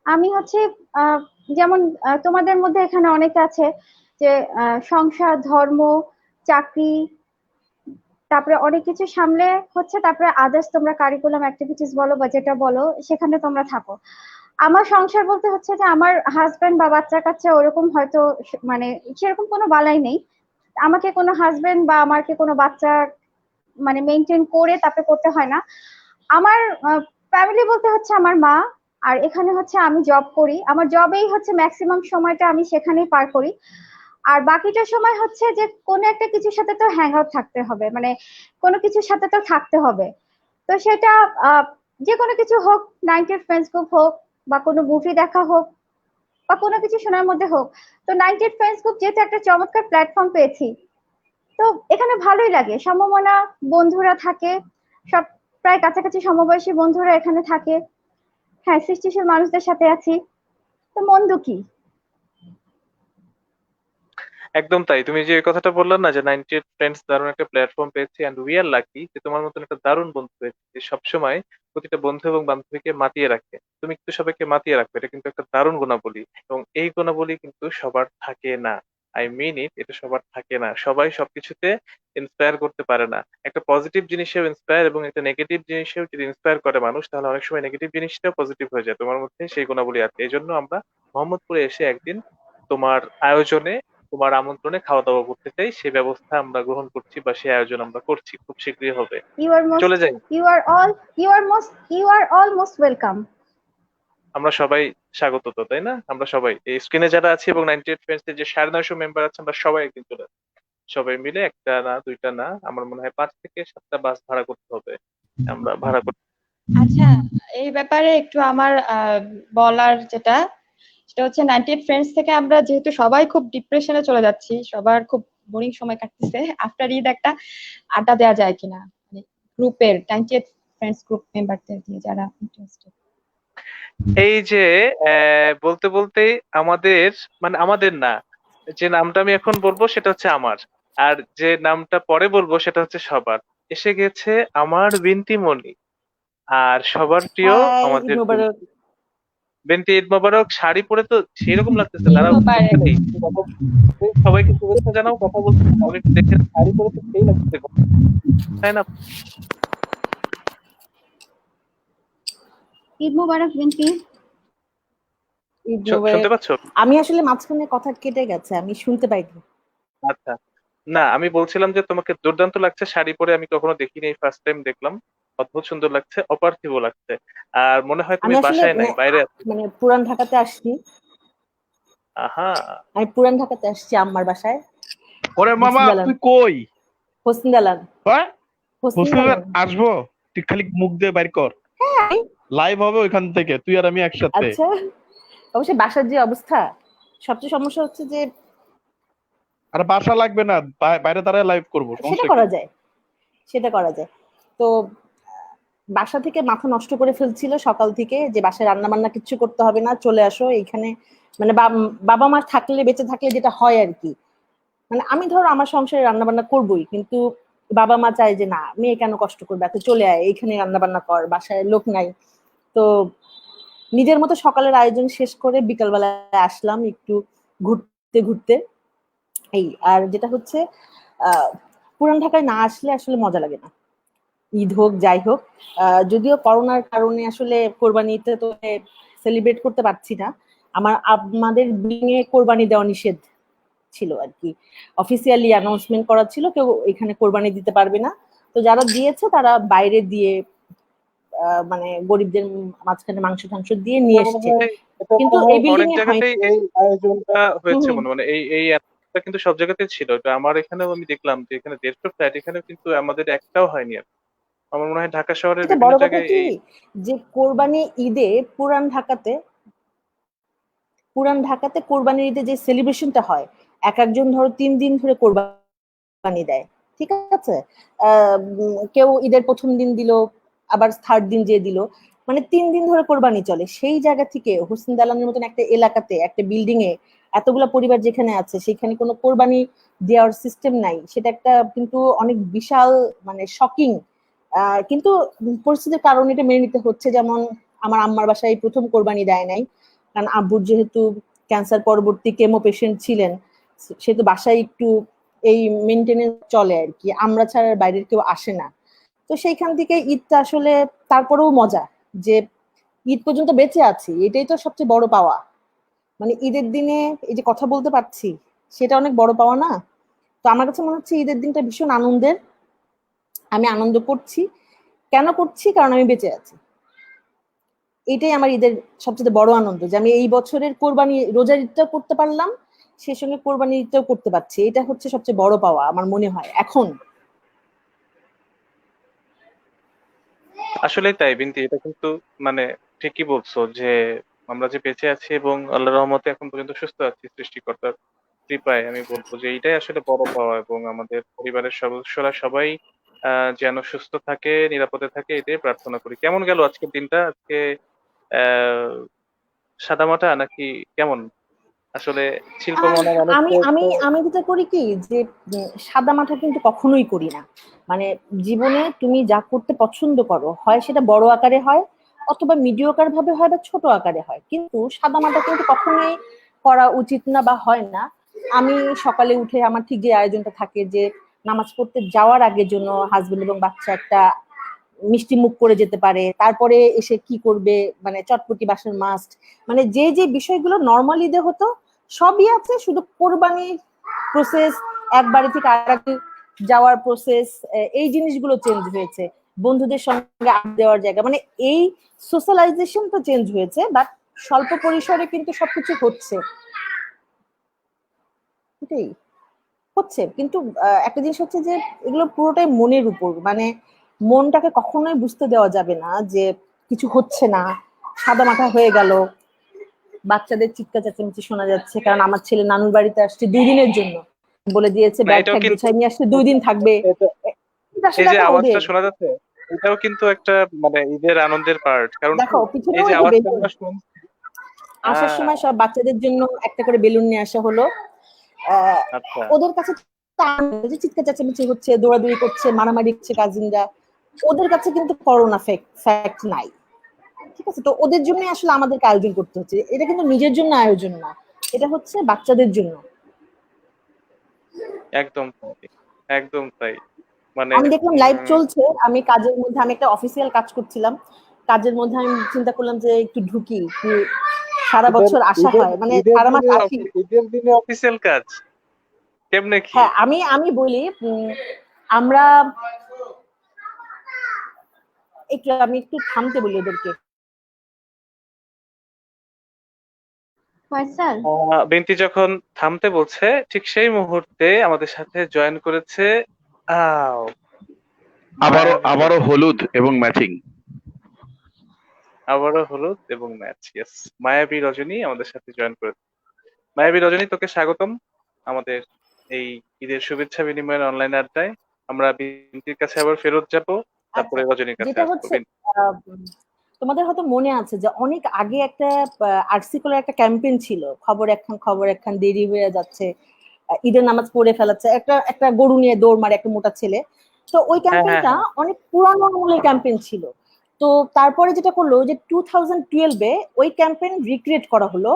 Speaker 6: আমি হচ্ছে আহ, যেমন তোমাদের মধ্যে এখানে অনেকে আছে যে সংসার, ধর্ম, চাকরি, তারপরে অনেক কিছু সামলে হচ্ছে, তারপরে আদার্স তোমরা কারিকুলাম অ্যাক্টিভিটিস বলো বা যেটা বলো সেখানে তোমরা থাকো। আমার সংসার বলতে হচ্ছে যে আমার হাজবেন্ড বা বাচ্চা কাচ্চা ওরকম হয়তো মানে সেরকম কোনো বালাই নেই। আমাকে কোনো হাজবেন্ড বা আমাকে কোনো বাচ্চা মানে মেনটেন করে তারপরে করতে হয় না। আমার ফ্যামিলি বলতে হচ্ছে আমার মা, আর এখানে হচ্ছে আমি জব করি, আমার জবেই হচ্ছে ম্যাক্সিমাম সময়টা আমি সেখানেই পার করি। আর বাকিটা সময় হচ্ছে যে কোনো একটা কিছুর সাথে তো হ্যাং আউট থাকতে হবে, মানে কোনো কিছুর সাথে তো থাকতে হবে। তো সেটা আহ, যে কোনো কিছু হোক, 90 ফ্রেন্ডস গ্রুপ হোক, বা কোনো মুভি দেখা হোক, বা কোনো কিছু শোনার মধ্যে হোক। তো 90 ফ্রেন্ডস গ্রুপ যেহেতু একটা চমৎকার প্ল্যাটফর্ম পেয়েছি, তো এখানে ভালোই লাগে, সমমনা বন্ধুরা থাকে, সব প্রায় কাছাকাছি সমবয়সী বন্ধুরা এখানে থাকে। হ্যাঁ, সৃষ্টিশীল মানুষদের সাথে আছি, তো মন্দ কি।
Speaker 1: একদম তাই। তুমি যে কথাটা বললে না যে 98 ফ্রেন্ডস দারুণ একটা প্ল্যাটফর্ম পেয়েছি, এন্ড উই আর লাকি যে তোমার মতন একটা দারুণ বন্ধু পেয়েছি যে সবসময় প্রতিটা বন্ধু এবং বান্ধবীকে মাতিয়ে রাখে। তুমি কিন্তু সবাইকে মাতিয়ে রাখবে, এটা কিন্তু একটা দারুণ গুণাবলী। এবং এই গুণাবলী কিন্তু সবার থাকে না। আই মিন ইট, এটা সবার থাকে না। সবাই সবকিছুতে ইন্সপায়ার করতে পারে না। একটা পজিটিভ জিনিসেও ইন্সপায়ার এবং একটা নেগেটিভ জিনিসেও যদি ইন্সপায়ার করে মানুষ, তাহলে অনেক সময় নেগেটিভ জিনিসটাও পজিটিভ হয়ে যায়। তোমার মধ্যে সেই গুণাবলী আছে। এই জন্য আমরা মোহাম্মদপুরে এসে একদিন তোমার আয়োজনে, তোমার আমন্ত্রণে খাওয়া দাওয়া করতে চাই। সে ব্যবস্থা আমরা গ্রহণ করছি বা সে আয়োজন আমরা করছি, খুব শীঘ্রই হবে।
Speaker 6: ইউ আর মোস্ট
Speaker 1: চলে যাই।
Speaker 6: You are all you are all most welcome.
Speaker 1: আমরা সবাই স্বাগত তো, তাই না? আমরা সবাই এই স্ক্রিনে যারা আছি এবং 98 ফ্রেন্ডস এর যে 950 মেম্বার আছে, আমরা সবাই একদিন চলে আসি। সবাই মিলে একটা না দুইটা না, আমার মনে হয় 5 থেকে 7টা বাস ভাড়া করতে হবে। আমরা ভাড়া করতে।
Speaker 3: আচ্ছা, এই ব্যাপারে একটু আমার বলার যেটা, সেটা হচ্ছে 98 ফ্রেন্ডস থেকে আমরা যেহেতু সবাই খুব ডিপ্রেশনে চলে যাচ্ছি, সবার খুব বোরিং সময় কাটতেছে, আফটার ঈদ একটা আড্ডা দেওয়া যায় কিনা, মানে গ্রুপের 98 ফ্রেন্ডস গ্রুপ মেম্বারদের দিয়ে যারা ইন্টারেস্টেড।
Speaker 1: এই যে বলতে বলতে আমাদের, মানে আমাদের না, যে নামটা আমি এখন বলবো সেটা হচ্ছে আমার, আর যে নামটা পরে বলবো সেটা হচ্ছে সবার। এসে গেছে আমার বিনতি মনি, আর সবার প্রিয়
Speaker 7: হাই, ঈদ
Speaker 1: আমাদের
Speaker 7: মোবারক।
Speaker 1: বিনতি। ঈদ মোবারক। শাড়ি পরে তো সেই রকম লাগতেছে,
Speaker 3: ঈদ
Speaker 1: দাঁড়াও
Speaker 3: মোবারক।
Speaker 1: নেই। সবাইকে শুভেচ্ছা জানাও, কথা বলতে আমি একটু দেখে, শাড়ি পরে তো সেই লাগতেছে, তাই না?
Speaker 6: ঈদ মুবারক বিনতি।
Speaker 7: ঈদ
Speaker 1: শুনতে
Speaker 7: মোবারক।
Speaker 1: পাচ্ছো?
Speaker 7: আমি আসলে মাঝখানে কথা কেটে গেছে, আমি শুনতে পাইনি।
Speaker 1: আচ্ছা। না, আমি বলছিলাম যে তোমাকে দুর্দান্ত লাগছে শাড়ি পরে, আমি কখনো দেখিনি, ফার্স্ট টাইম দেখলাম। অদ্ভুত সুন্দর লাগছে, অপার্থিব লাগছে। আর মনে হয়
Speaker 7: আমি
Speaker 1: তুমি
Speaker 7: আসলে
Speaker 1: বাসায় নাই, বাইরে আছো।
Speaker 7: মানে পুরান ঢাকাতে আসছি।
Speaker 1: আহা।
Speaker 7: আমি পুরান ঢাকাতে আসছি আম্মার বাসায়।
Speaker 2: ওরে মামা,
Speaker 7: হোসেন দালান।
Speaker 2: তুই কই?
Speaker 7: হোসেন দালান।
Speaker 2: হ্যাঁ,
Speaker 7: হোসেন
Speaker 2: হোস্টেলে
Speaker 7: দালান।
Speaker 2: আসবো? তুই খালি মুখ দিয়ে বাইর কর,
Speaker 7: হ্যাঁ।
Speaker 2: লাইভ হবে ওইখান থেকে, তুই আর আমি একসাথে।
Speaker 7: আচ্ছা, অবশ্যই বাসার যে অবস্থা, সবচেয়ে সমস্যা হচ্ছে যে
Speaker 2: আর বাসা লাগবে না, বাইরে দাঁড়ায় লাইভ করবো,
Speaker 7: সেটা
Speaker 2: সমস্যা কি?
Speaker 7: করা যায়, সেটা করা যায়। তো বাসা থেকে মাথা নষ্ট করে ফেলছিল সকাল থেকে যে বাসায় রান্না বান্না কিচ্ছু করতে হবে না, চলে আসো এইখানে। মানে বাবা মা থাকলে, বেঁচে থাকলে যেটা হয় আর কি, মানে আমি ধরো আমার সংসারে রান্না বান্না করবোই, কিন্তু বাবা মা চায় যে না, মেয়ে কেন কষ্ট করবে, এত চলে আয় এইখানে রান্না বান্না কর, বাসায় লোক নাই। তো নিজের মতো সকালের আয়োজন শেষ করে বিকালবেলায় আসলাম একটু ঘুরতে ঘুরতে। এই আর যেটা হচ্ছে পুরান ঢাকায় না আসলে আসলে মজা লাগে না, ঈদ হোক যাই হোক। যদিও করোনার কারণে আসলে কোরবানিতে তো সেলিব্রেট করতে পারছি না, আমাদের বিয়ে কোরবানি দেওয়া নিষেধ ছিল আর কি, অফিসিয়ালি অ্যানাউন্সমেন্ট করা ছিল কেউ এখানে কোরবানি দিতে পারবে না। তো যারা দিয়েছে তারা বাইরে দিয়ে মানে গরিবদের মাঝখানে মাংস টাংস দিয়ে নিয়ে
Speaker 1: আমার মনে
Speaker 7: এসছে,
Speaker 1: হয় এটা
Speaker 7: কিন্তু
Speaker 1: মনে হয়
Speaker 7: এই বিল্ডিং
Speaker 1: অনেক
Speaker 7: এ হয়নি।
Speaker 1: জায়গাতেই এই আয়োজনটা
Speaker 7: হুম
Speaker 1: হয়েছে,
Speaker 7: হুম।
Speaker 1: মনে মানে এই আয়োজনটা কিন্তু সব জায়গাতেই ছিল। এটা আমার এখানেও আমি দেখলাম যে এখানে 150 ফ্ল্যাট, এখানেও কিন্তু আমাদের একটাও হয়নি আর। আমার মনে হয় ঢাকা শহরের
Speaker 7: এটা
Speaker 1: বিভিন্ন
Speaker 7: বড় কথা
Speaker 1: জায়গায়
Speaker 7: কি,
Speaker 1: এই।
Speaker 7: যে কোরবানি ঈদে পুরান ঢাকাতে কোরবানির ঈদে যে সেলিব্রেশনটা হয়, এক একজন ধরো 3 দিন ধরে কোরবানি দেয়, ঠিক আছে। কেউ ঈদের প্রথম দিন দিল, আবার থার্ড দিন যে দিল, মানে 3 দিন ধরে কোরবানি চলে। সেই জায়গা থেকে হোসেন দালানের মতন একটা এলাকাতে, একটা বিল্ডিং এ এতগুলা পরিবার যেখানে আছে, সেখানে কোনো কোরবানি দেওয়ার সিস্টেম নাই, সেটা একটা কিন্তু অনেক বিশাল, মানে শকিং। কিন্তু পরিস্থিতির কারণে এটা মেনে নিতে হচ্ছে। যেমন আমার আম্মার বাসায় প্রথম কোরবানি দেয় নাই, কারণ আব্বুর যেহেতু ক্যান্সার পরবর্তী কেমো পেশেন্ট ছিলেন, সেহেতু বাসায় একটু এই মেনটেনেন্স চলে আর কি, আমরা ছাড়া বাইরের কেউ আসে না। তো সেইখান থেকে ঈদটা আসলে তারপরেও মজা, যে ঈদ পর্যন্ত বেঁচে আছি, এটাই তো সবচেয়ে বড় পাওয়া। মানে ঈদের দিনে এই যে কথা বলতে পারছি, সেটা অনেক বড় পাওয়া না। তো আমার কাছে মনে হচ্ছে ঈদের দিনটা ভীষণ আনন্দের। আমি আনন্দ করছি। কেন করছি? কারণ আমি বেঁচে আছি। এটাই আমার ঈদের সবচেয়ে বড় আনন্দ, যে আমি এই বছরের কোরবানি রোজার ঈদটাও করতে পারলাম, সেই সঙ্গে কোরবানি ঈদটাও করতে পারছি। এটা হচ্ছে সবচেয়ে বড় পাওয়া আমার মনে হয় এখন।
Speaker 1: আসলেই তাই বিনতি, এটা কিন্তু মানে ঠিকই বলছো যে আমরা যে বেঁচে আছি এবং আল্লাহর রহমতে এখন পর্যন্ত সুস্থ আছি সৃষ্টিকর্তার কৃপায়, আমি বলবো যে এইটাই আসলে বড় পাওয়া। এবং আমাদের পরিবারের সদস্যরা সবাই যেন সুস্থ থাকে, নিরাপদে থাকে, এটাই প্রার্থনা করি। কেমন গেল আজকের দিনটা? আজকে আহ সাদামাটা নাকি কেমন? আসলে শিল্প মনা মানুষ
Speaker 7: আমি
Speaker 1: তো
Speaker 7: আমি
Speaker 1: একটু
Speaker 7: আমি যেটা করি কি, যে সাদা মাঠা কিন্তু কখনোই করি না। মানে জীবনে তুমি যা করতে পছন্দ করো, হয় সেটা বড় আকারে হয়, অথবা মিডিওকার ভাবে হয়, বা ছোট আকারে হয়, কিন্তু সাদা মাঠা কিন্তু কখনোই করা উচিত না বা হয় না। আমি সকালে উঠে আমার ঠিক যে আয়োজনটা থাকে, যে নামাজ পড়তে যাওয়ার আগের জন্য হাজবেন্ড এবং বাচ্চা একটা মিষ্টি মুখ করে যেতে পারে, তারপরে এসে কি করবে, মানে চটপটি বাসার মাস্ট, মানে যে যে বিষয়গুলো নর্মাল ঈদে হতো সবই আছে, শুধু কোরবানির প্রসেস, এক বাড়ি থেকে আরেক যাওয়ার প্রসেস, এই জিনিসগুলো চেঞ্জ হয়েছে। বন্ধুদের সঙ্গে আড্ডা দেওয়ার জায়গা, মানে এই সোশ্যালাইজেশন তো চেঞ্জ হয়েছে, বাট স্বল্প পরিসরে কিন্তু সবকিছু হচ্ছে। এটাই হচ্ছে। কিন্তু একটা জিনিস হচ্ছে যে এগুলো পুরোটাই মনের উপর, মানে মনটাকে কখনোই বুঝতে দেওয়া যাবে না যে কিছু হচ্ছে না, সাদা মাথা হয়ে গেল। বাচ্চাদের চিৎকার চেঁচামেচি শোনা যাচ্ছে, কারণ আমার ছেলে নানুর বাড়িতে আসছে 2 দিনের জন্য, বলে দিয়েছে
Speaker 1: না,
Speaker 7: ব্যাগ
Speaker 1: এটাও
Speaker 7: ট্যাগ
Speaker 1: কিন্তু
Speaker 7: গুছাই নিয়ে আসছে, 2 দিন থাকবে।
Speaker 1: এটা
Speaker 7: এটা
Speaker 1: এই
Speaker 7: আসলে
Speaker 1: যে
Speaker 7: এখন
Speaker 1: আওয়াজটা
Speaker 7: ওদের।
Speaker 1: শোনা যাচ্ছে, এটাও কিন্তু একটা মানে ঈদের আনন্দের পার্ট। কারণ কি
Speaker 7: দেখো
Speaker 1: এই
Speaker 7: পিছনেও
Speaker 1: যে
Speaker 7: ওই যে
Speaker 1: আওয়াজটা
Speaker 7: বেলুন,
Speaker 1: আমরা শুনছি।
Speaker 7: আসার
Speaker 1: আহ
Speaker 7: সময় সব বাচ্চাদের জন্য একটা করে বেলুন নিয়ে আসা হলো। আহ,
Speaker 1: আচ্ছা,
Speaker 7: ওদের কাছে তো আনন্দ, যে চিৎকার চেঁচামেচি হচ্ছে, দৌড়াদৌড়ি করছে, মারামারি করছে কাজিনরা, ওদের কাছে কিন্তু করোনা ফ্যাক্ট নাই। ঠিক আছে, তো ওদের জন্য আসলে আমাদেরকে আয়োজন করতে হচ্ছে। এটা কিন্তু নিজের জন্য আয়োজন না, এটা হচ্ছে বাচ্চাদের জন্য।
Speaker 1: একদম তাই, একদম তাই। মানে
Speaker 7: আমি দেখলাম লাইভ চলছে, আমি কাজের মধ্যে, আমি একটা অফিসিয়াল কাজ করছিলাম, কাজের মধ্যে আমি চিন্তা করলাম যে একটু ঢুকি, কি সারা
Speaker 1: ঈদের
Speaker 7: বছর আসা
Speaker 1: ঈদের
Speaker 7: হয়, মানে
Speaker 1: ঈদের
Speaker 7: সারা মাস
Speaker 1: দিনে
Speaker 7: আসি।
Speaker 1: ঈদের দিনে অফিসিয়াল কাজ কেমনে কি?
Speaker 7: হ্যাঁ, আমি আমি বলি, আমরা আমি একটু থামতে বলি ওদেরকে।
Speaker 6: ফয়সাল,
Speaker 1: বিনতি যখন থামতে বলছে ঠিক সেই মুহূর্তে আমাদের সাথে জয়েন করেছে আহ
Speaker 2: আবারও
Speaker 1: মায়াবী
Speaker 2: আবারও
Speaker 1: রজনী।
Speaker 2: হলুদ এবং ম্যাচিং।
Speaker 1: আবারও হলুদ এবং ম্যাচ, ইয়েস, মায়াবী রজনী আমাদের সাথে জয়েন করেছে। মায়াবী রজনী, তোকে স্বাগতম আমাদের এই ঈদের শুভেচ্ছা বিনিময়ের অনলাইন আড্ডায়। আমরা বিনতির কাছে আবার ফেরত যাব,
Speaker 7: আচ্ছা,
Speaker 1: তারপরে রজনীর কাছে
Speaker 7: যেটা
Speaker 1: আসবো।
Speaker 7: হচ্ছে তোমাদের হয়তো মনে আছে যে অনেক আগে একটা আরসিকুলার একটা ক্যাম্পেইন ছিল, খবর একখান খবর একখান দেরি হয়ে যাচ্ছে, ঈদের নামাজ পড়ে ফেলাচ্ছে, একটা একটা গরু নিয়ে দৌড় মারে একটা মোটা ছেলে। তো ওই
Speaker 1: হ্যাঁ, হ্যাঁ,
Speaker 7: ক্যাম্পেইনটা
Speaker 1: হ্যাঁ।
Speaker 7: অনেক পুরানো আমলের ক্যাম্পেইন ছিল। তো তারপরে যেটা করলো যে 2012-এ ওই ক্যাম্পেইন রিক্রিয়েট করা হলো।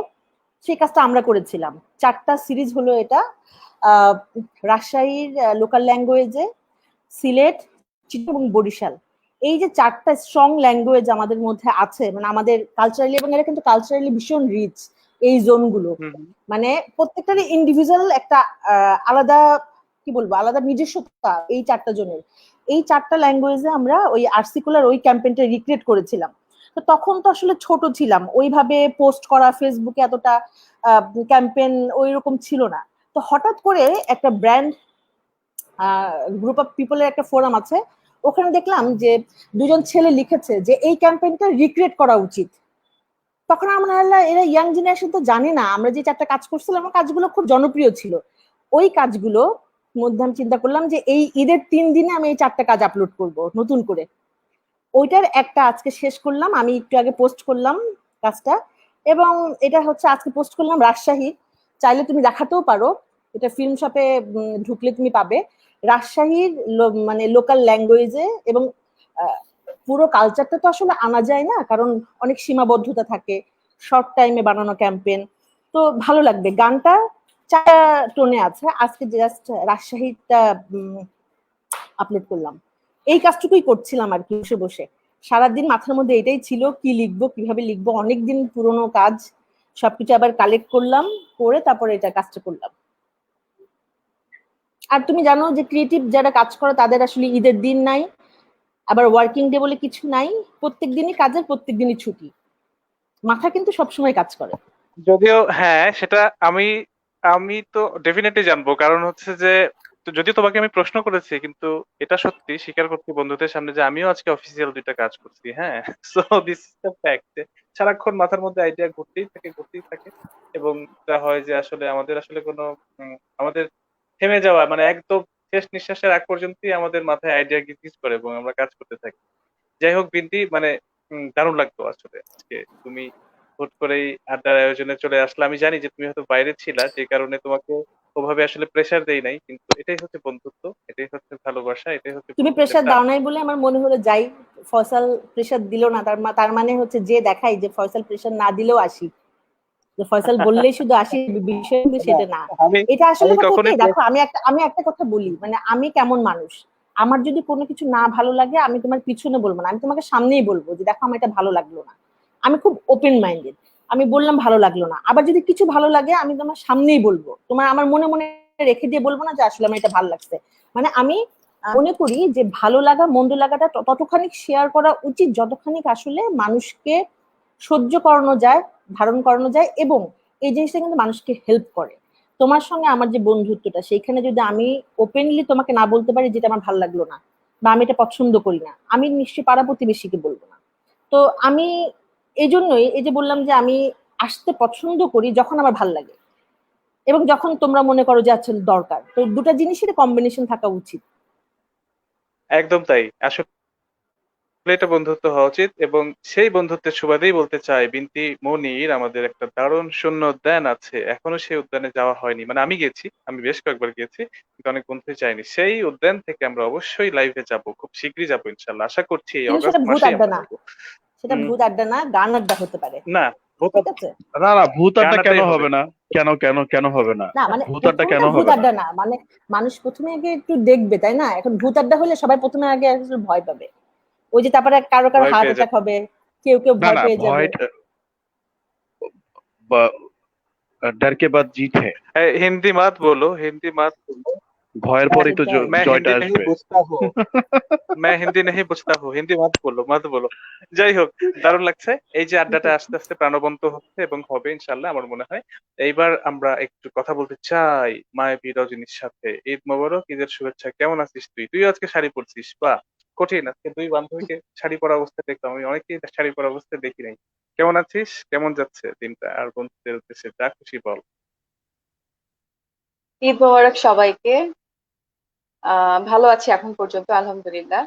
Speaker 7: সেই কাজটা আমরা করেছিলাম। 4টা সিরিজ হলো এটা। আহ রাজশাহীর লোকাল ল্যাঙ্গুয়েজে, সিলেট, চিটাগং এবং বরিশাল, এই যে 4টা স্ট্রং ল্যাঙ্গুয়েজ আমাদের মধ্যে আছে, মানে আমাদের কালচারালি, এবং এরা কিন্তু কালচারালি ভীষণ রিচ এই জোনগুলো।
Speaker 1: হুম, হুম।
Speaker 7: মানে প্রত্যেকটারই ইন্ডিভিজুয়াল একটা আলাদা, কি বলবো, আলাদা নিজস্বতা এই 4টা জনের। এই 4টা ল্যাঙ্গুয়েজে আমরা ওই আর্টিকুলার ওই ক্যাম্পেইনটা রিক্রিয়েট করেছিলাম। তো তখন তো আসলে ছোট ছিলাম, ওইভাবে পোস্ট করা ফেসবুকে এতটা ক্যাম্পেইন ওই রকম ছিল না। তো হঠাৎ করে একটা ব্র্যান্ড গ্রুপ অফ পিপলের একটা ফোরাম আছে, ওখানে দেখলাম যে 2জন ছেলে লিখেছে যে এই ক্যাম্পেইনটা রিক্রিয়েট করা উচিত। তখন আমরা এরা ইয়াং জেনারেশন তো জানে না, আমরা যে 4টা কাজ করছিলাম কাজগুলো খুব জনপ্রিয় ছিল। ওই কাজগুলো মধ্যে আমি চিন্তা করলাম যে এই ঈদের 3 দিনে আমি এই 4টা কাজ আপলোড করব নতুন করে। ওইটার একটা আজকে শেষ করলাম, আমি একটু আগে পোস্ট করলাম কাজটা, এবং এটা হচ্ছে আজকে পোস্ট করলাম রাজশাহী। চাইলে তুমি দেখাতেও পারো, এটা ফিল্ম শপে ঢুকলে তুমি পাবে। রাজশাহীর মানে লোকাল ল্যাঙ্গুয়েজে, এবং পুরো কালচারটা তো আসলে আনা যায় না, কারণ অনেক সীমাবদ্ধতা থাকে, শর্ট টাইমে বানানো ক্যাম্পেইন। তো ভালো লাগবে। গানটা 4টা টোনে আছে, আজকে জাস্ট রাজশাহীটা আপলোড করলাম। এই কাজটুকুই করছিলাম আর কি, বসে বসে সারাদিন মাথার মধ্যে এটাই ছিল, কি লিখবো, কিভাবে লিখবো, অনেকদিন পুরোনো কাজ সবকিছু আবার কালেক্ট করলাম, করে তারপরে এটা কাজটা করলাম। আর তুমি জানো যে ক্রিয়েটিভ যারা কাজ করে তাদের আসলে ঈদের দিন নাই, আবার ওয়ার্কিং ডে বলে কিছু নাই, প্রত্যেক দিনই কাজের, প্রত্যেক দিনই ছুটি, মাথা কিন্তু সবসময় কাজ করে।
Speaker 1: যদিও হ্যাঁ, সেটা আমি আমি তো ডেফিনেটলি জানবো, কারণ হচ্ছে যে যদিও তোমাকে আমি প্রশ্ন করেছি, কিন্তু এটা সত্যি স্বীকার করছি বন্ধুদের সামনে যে আমিও আজকে অফিসিয়াল 2টা কাজ করছি। হ্যাঁ, so this is the fact. সারাক্ষণ মাথার মধ্যে আইডিয়া ঘুরতেই থাকে এবং যা হয় যে আসলে আমাদের আসলে কোনো আমাদের থেমে যাওয়া মানে একদম শেষ নিঃশ্বাসের আগ পর্যন্তই আমাদের মাথায় আইডিয়া গিজগিজ করে এবং আমরা কাজ করতে থাকি। যাই হোক বিন্তি, মানে দারুণ লাগতো আসলে আজকে তুমি হুট করেই আড্ডার আয়োজনে চলে আসলে। আমি জানি যে তুমি হয়তো বাইরে ছিলা, যে কারণে তোমাকে ওভাবে আসলে প্রেসার দেই নাই, কিন্তু এটাই হচ্ছে বন্ধুত্ব, এটাই হচ্ছে ভালোবাসা, এটাই হচ্ছে
Speaker 7: তুমি
Speaker 1: বন্ধুত্বের
Speaker 7: প্রেশার
Speaker 1: টান।
Speaker 7: দাও নাই বলে আমার মনে হলো যাই, ফয়সাল প্রেশার দিল না, তার মানে হচ্ছে যে দেখাই যে ফয়সাল প্রেশার না দিলেও আসি, যে ফয়সাল বললেই শুধু আসি, বিষয় কিন্তু
Speaker 1: না,
Speaker 7: সেটা না।
Speaker 1: আমি
Speaker 7: এটা আসলে
Speaker 1: আমি
Speaker 7: কথা কি,
Speaker 1: কখনোই
Speaker 7: দেখো আমি একটা কথা বলি, মানে আমি কেমন মানুষ, আমার যদি কোনো কিছু না ভালো লাগে আমি তোমার পিছনে বলবো না, আমি তোমাকে সামনেই বলবো যে দেখো আমার এটা ভালো লাগলো না। আমি খুব ওপেন মাইন্ডেড, আমি বললাম ভালো লাগলো না, আবার যদি কিছু ভালো লাগে আমি তোমার সামনেই বলবো, তোমার আমার মনে মনে রেখে দিয়ে বলবো না যে আসলে আমার এটা ভালো লাগছে। মানে আমি মনে করি যে ভালো লাগা মন্দ লাগাটা ততখানি শেয়ার করা উচিত যতখানি আসলে মানুষকে সহ্য করানো যায়, ধারণ করানো যায়, এবং এই জিনিসটা কিন্তু মানুষকে হেল্প করে। তোমার সঙ্গে আমার যে বন্ধুত্বটা, সেইখানে যদি আমি ওপেনলি তোমাকে না বলতে পারি যেটা আমার ভালো লাগলো না বা আমি এটা পছন্দ করি না, আমি নিশ্চয়ই পাড়া প্রতিবেশীকে বলবো না। তো আমি এই জন্যই এই যে বললাম যে আমি আসতে পছন্দ করি যখন আমার ভাল লাগে এবং যখন তোমরা মনে করো যে আচ্ছা দরকার, তো দুটা জিনিসের কম্বিনেশন থাকা উচিত।
Speaker 1: একদম তাই। আসলে এটা বন্ধুত্ব হওয়া উচিত এবং সেই বন্ধুত্বের সুবাদেই বলতে চাই, বিনতি মনির আমাদের একটা দারুণ শূন্য উদ্যান আছে, এখনো সেই উদ্যানে যাওয়া হয়নি। মানে আমি গেছি, আমি বেশ কয়েকবার গেছি, কিন্তু অনেক বন্ধুই যায়নি। সেই উদ্যান থেকে আমরা অবশ্যই লাইভে যাব, খুব শীঘ্রই যাবো ইনশাল্লাহ। আশা করছি এই
Speaker 7: কিন্তু সেটা
Speaker 1: অগাস্ট
Speaker 7: ভূত
Speaker 1: মাসেই
Speaker 7: আড্ডা
Speaker 1: আমরা
Speaker 7: না,
Speaker 1: যাবো।
Speaker 7: সেটা
Speaker 1: উম,
Speaker 7: ভূত আড্ডা না, গান আড্ডা হতে পারে।
Speaker 1: না, ভূত
Speaker 7: ঠিক আছে,
Speaker 2: না না, ভূত
Speaker 1: গান
Speaker 2: আড্ডা কেন
Speaker 1: আড্ডাই হবে।
Speaker 2: হবে না? কেন হবে না?
Speaker 7: না মানে
Speaker 2: ভূত আড্ডা কেন
Speaker 7: প্রথমটা ভূত
Speaker 2: হবে না?
Speaker 7: আড্ডা না, মানে মানুষ প্রথমে আগে একটু দেখবে তাই না, এখন ভূত আড্ডা হলে সবাই প্রথমে আগে আসলে ভয় পাবে, ওই যে তারপরে কারো কারো
Speaker 1: ভয়
Speaker 7: হার্ট
Speaker 1: পেয়ে
Speaker 7: অ্যাটাক
Speaker 1: যাবে।
Speaker 7: হবে, কেউ কেউ
Speaker 2: না
Speaker 7: ভয়
Speaker 2: না,
Speaker 7: পেয়ে যাবে।
Speaker 2: ভয় डर के बाद जीत है।
Speaker 1: हिंदी मत बोलो, हिंदी मत बोलो।
Speaker 2: ভয়ের
Speaker 1: मैं
Speaker 2: পরেই তো
Speaker 7: সেটাই।
Speaker 1: मैं
Speaker 2: জয়টা
Speaker 1: हिंदी नहीं
Speaker 2: আসবে।
Speaker 1: बुझता हूँ, मैं हिंदी नहीं বুঝতা হু, হিন্দি মত বলো, মত বলো। যাই হোক, দারুণ লাগছে এই যে আড্ডাটা আস্তে আস্তে প্রাণবন্ত হচ্ছে এবং হবে ইনশাল্লাহ আমার মনে হয়। এইবার আমরা একটু কথা বলতে চাই মায়াবী রজনীর সাথে। ঈদ মোবারক, ঈদের শুভেচ্ছা। কেমন আছিস তুই? তুই আজকে শাড়ি পরছিস, বাহ! কঠিন, আজকে দুই বান্ধবীকে শাড়ি পরা অবস্থায় দেখলাম, আমি অনেকেই শাড়ি পরা অবস্থায় দেখি নাই। কেমন আছিস? কেমন যাচ্ছে দিনটা? আর বন্ধুদের উদ্দেশ্যে যা খুশি বল।
Speaker 8: ঈদ মোবারক সবাইকে। ভালো আছি এখন পর্যন্ত আলহামদুলিল্লাহ।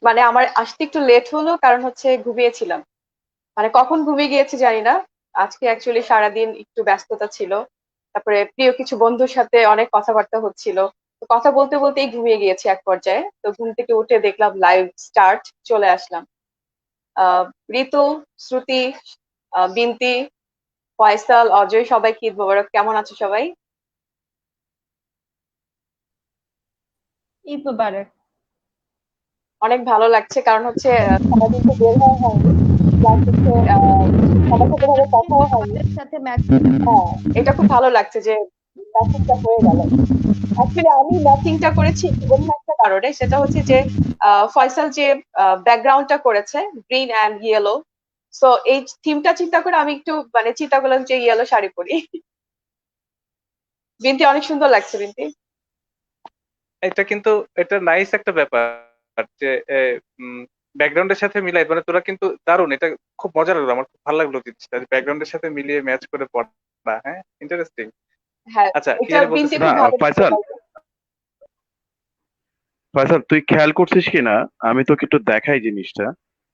Speaker 8: মানে আমার আসতে একটু লেট হলো, কারণ হচ্ছে ঘুমিয়েছিলাম। মানে কখন ঘুমিয়ে গিয়েছি জানি না। আজকে অ্যাকচুয়ালি সারাদিন একটু ব্যস্ততা ছিল, তারপরে প্রিয় কিছু বন্ধুর সাথে অনেক কথাবার্তা হচ্ছিল। তো কথা বলতে বলতেই ঘুমিয়ে গিয়েছি এক পর্যায়ে। তো ঘুম থেকে উঠে দেখলাম লাইভ স্টার্ট, চলে আসলাম। আহ ঋতু, শ্রুতি, বিনতি, ফয়সাল, অজয়, সবাইকে ঈদ মোবারক। কেমন আছো সবাই?
Speaker 3: ঈদ মুবারক।
Speaker 8: অনেক ভালো লাগছে, কারণ হচ্ছে সারাদিন তো বের হওয়া হয়নি, প্লাস হচ্ছে সবার সাথে ভাবে কথাও হয়নি।
Speaker 3: আমাদের সাথে ম্যাচ।
Speaker 8: হ্যাঁ, এটা খুব ভালো লাগছে যে ম্যাচিংটা হয়ে গেল। অ্যাকচুয়ালি আমি ম্যাচিংটা করেছি অন্য একটা কারণে, সেটা হচ্ছে যে ফয়সাল যে ব্যাকগ্রাউন্ডটা করেছে গ্রিন অ্যান্ড ইয়েলো, সো এই থিমটা চিন্তা করে আমি একটু মানে চিন্তা করলাম যে ইয়েলো শাড়ি পরি। বিনতি, অনেক সুন্দর লাগছে বিনতি।
Speaker 1: এটা কিন্তু এটা নাইস একটা ব্যাপার যে ব্যাকগ্রাউন্ডের সাথে মিলাই, মানে তোরা কিন্তু দারুণ, এটা খুব মজা লাগলো, আমার খুব ভালো লাগলো জিনিসটা ব্যাকগ্রাউন্ডের সাথে মিলিয়ে ম্যাচ করে পড়া। হ্যাঁ, ইন্টারেস্টিং।
Speaker 8: হ্যাঁ,
Speaker 1: আচ্ছা, কি
Speaker 8: এটা
Speaker 1: জানি
Speaker 8: বিনতি
Speaker 1: বলতেছিলাম।
Speaker 2: না
Speaker 8: খুব ভালো করতে
Speaker 2: ফয়সাল,
Speaker 8: পারবে।
Speaker 2: ফয়সাল তুই খেয়াল করছিস কিনা, আমি তোকে একটু দেখাই জিনিসটা,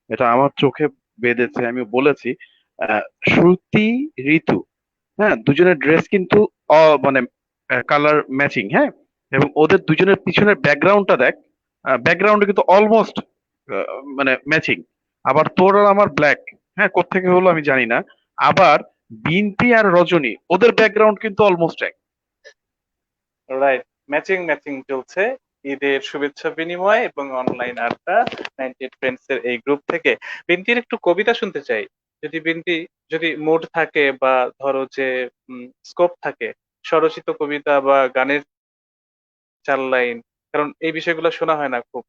Speaker 2: এটা আমার চোখে বেঁধেছে, আমি বলেছি। আহ, শ্রুতি, ঋতু, হ্যাঁ, দুজনের ড্রেস কিন্তু মানে কালার ম্যাচিং, হ্যাঁ, এবং ওদের দুজনের পিছনের ব্যাকগ্রাউন্ডটা দেখ, ব্যাকগ্রাউন্ডে কিন্তু অলমোস্ট মানে ম্যাচিং। আবার তোর আর আমার ব্ল্যাক, হ্যাঁ, কোত্থেকে হলো আমি জানি না। আবার বিনতি আর রজনী, ওদের ব্যাকগ্রাউন্ড কিন্তু অলমোস্ট এক।
Speaker 1: রাইট, ম্যাচিং ম্যাচিং চলছে ঈদের শুভেচ্ছা বিনিময় এবং অনলাইন আড্ডা 98 ফ্রেন্ডস এর এই গ্রুপ থেকে। বিনতির একটু কবিতা শুনতে চাই, যদি বিনতি, যদি মুড থাকে বা ধরো যে স্কোপ থাকে, স্বরচিত কবিতা বা গানের 4 লাইন, কারণ এই বিষয়গুলো শোনা হয় না খুব।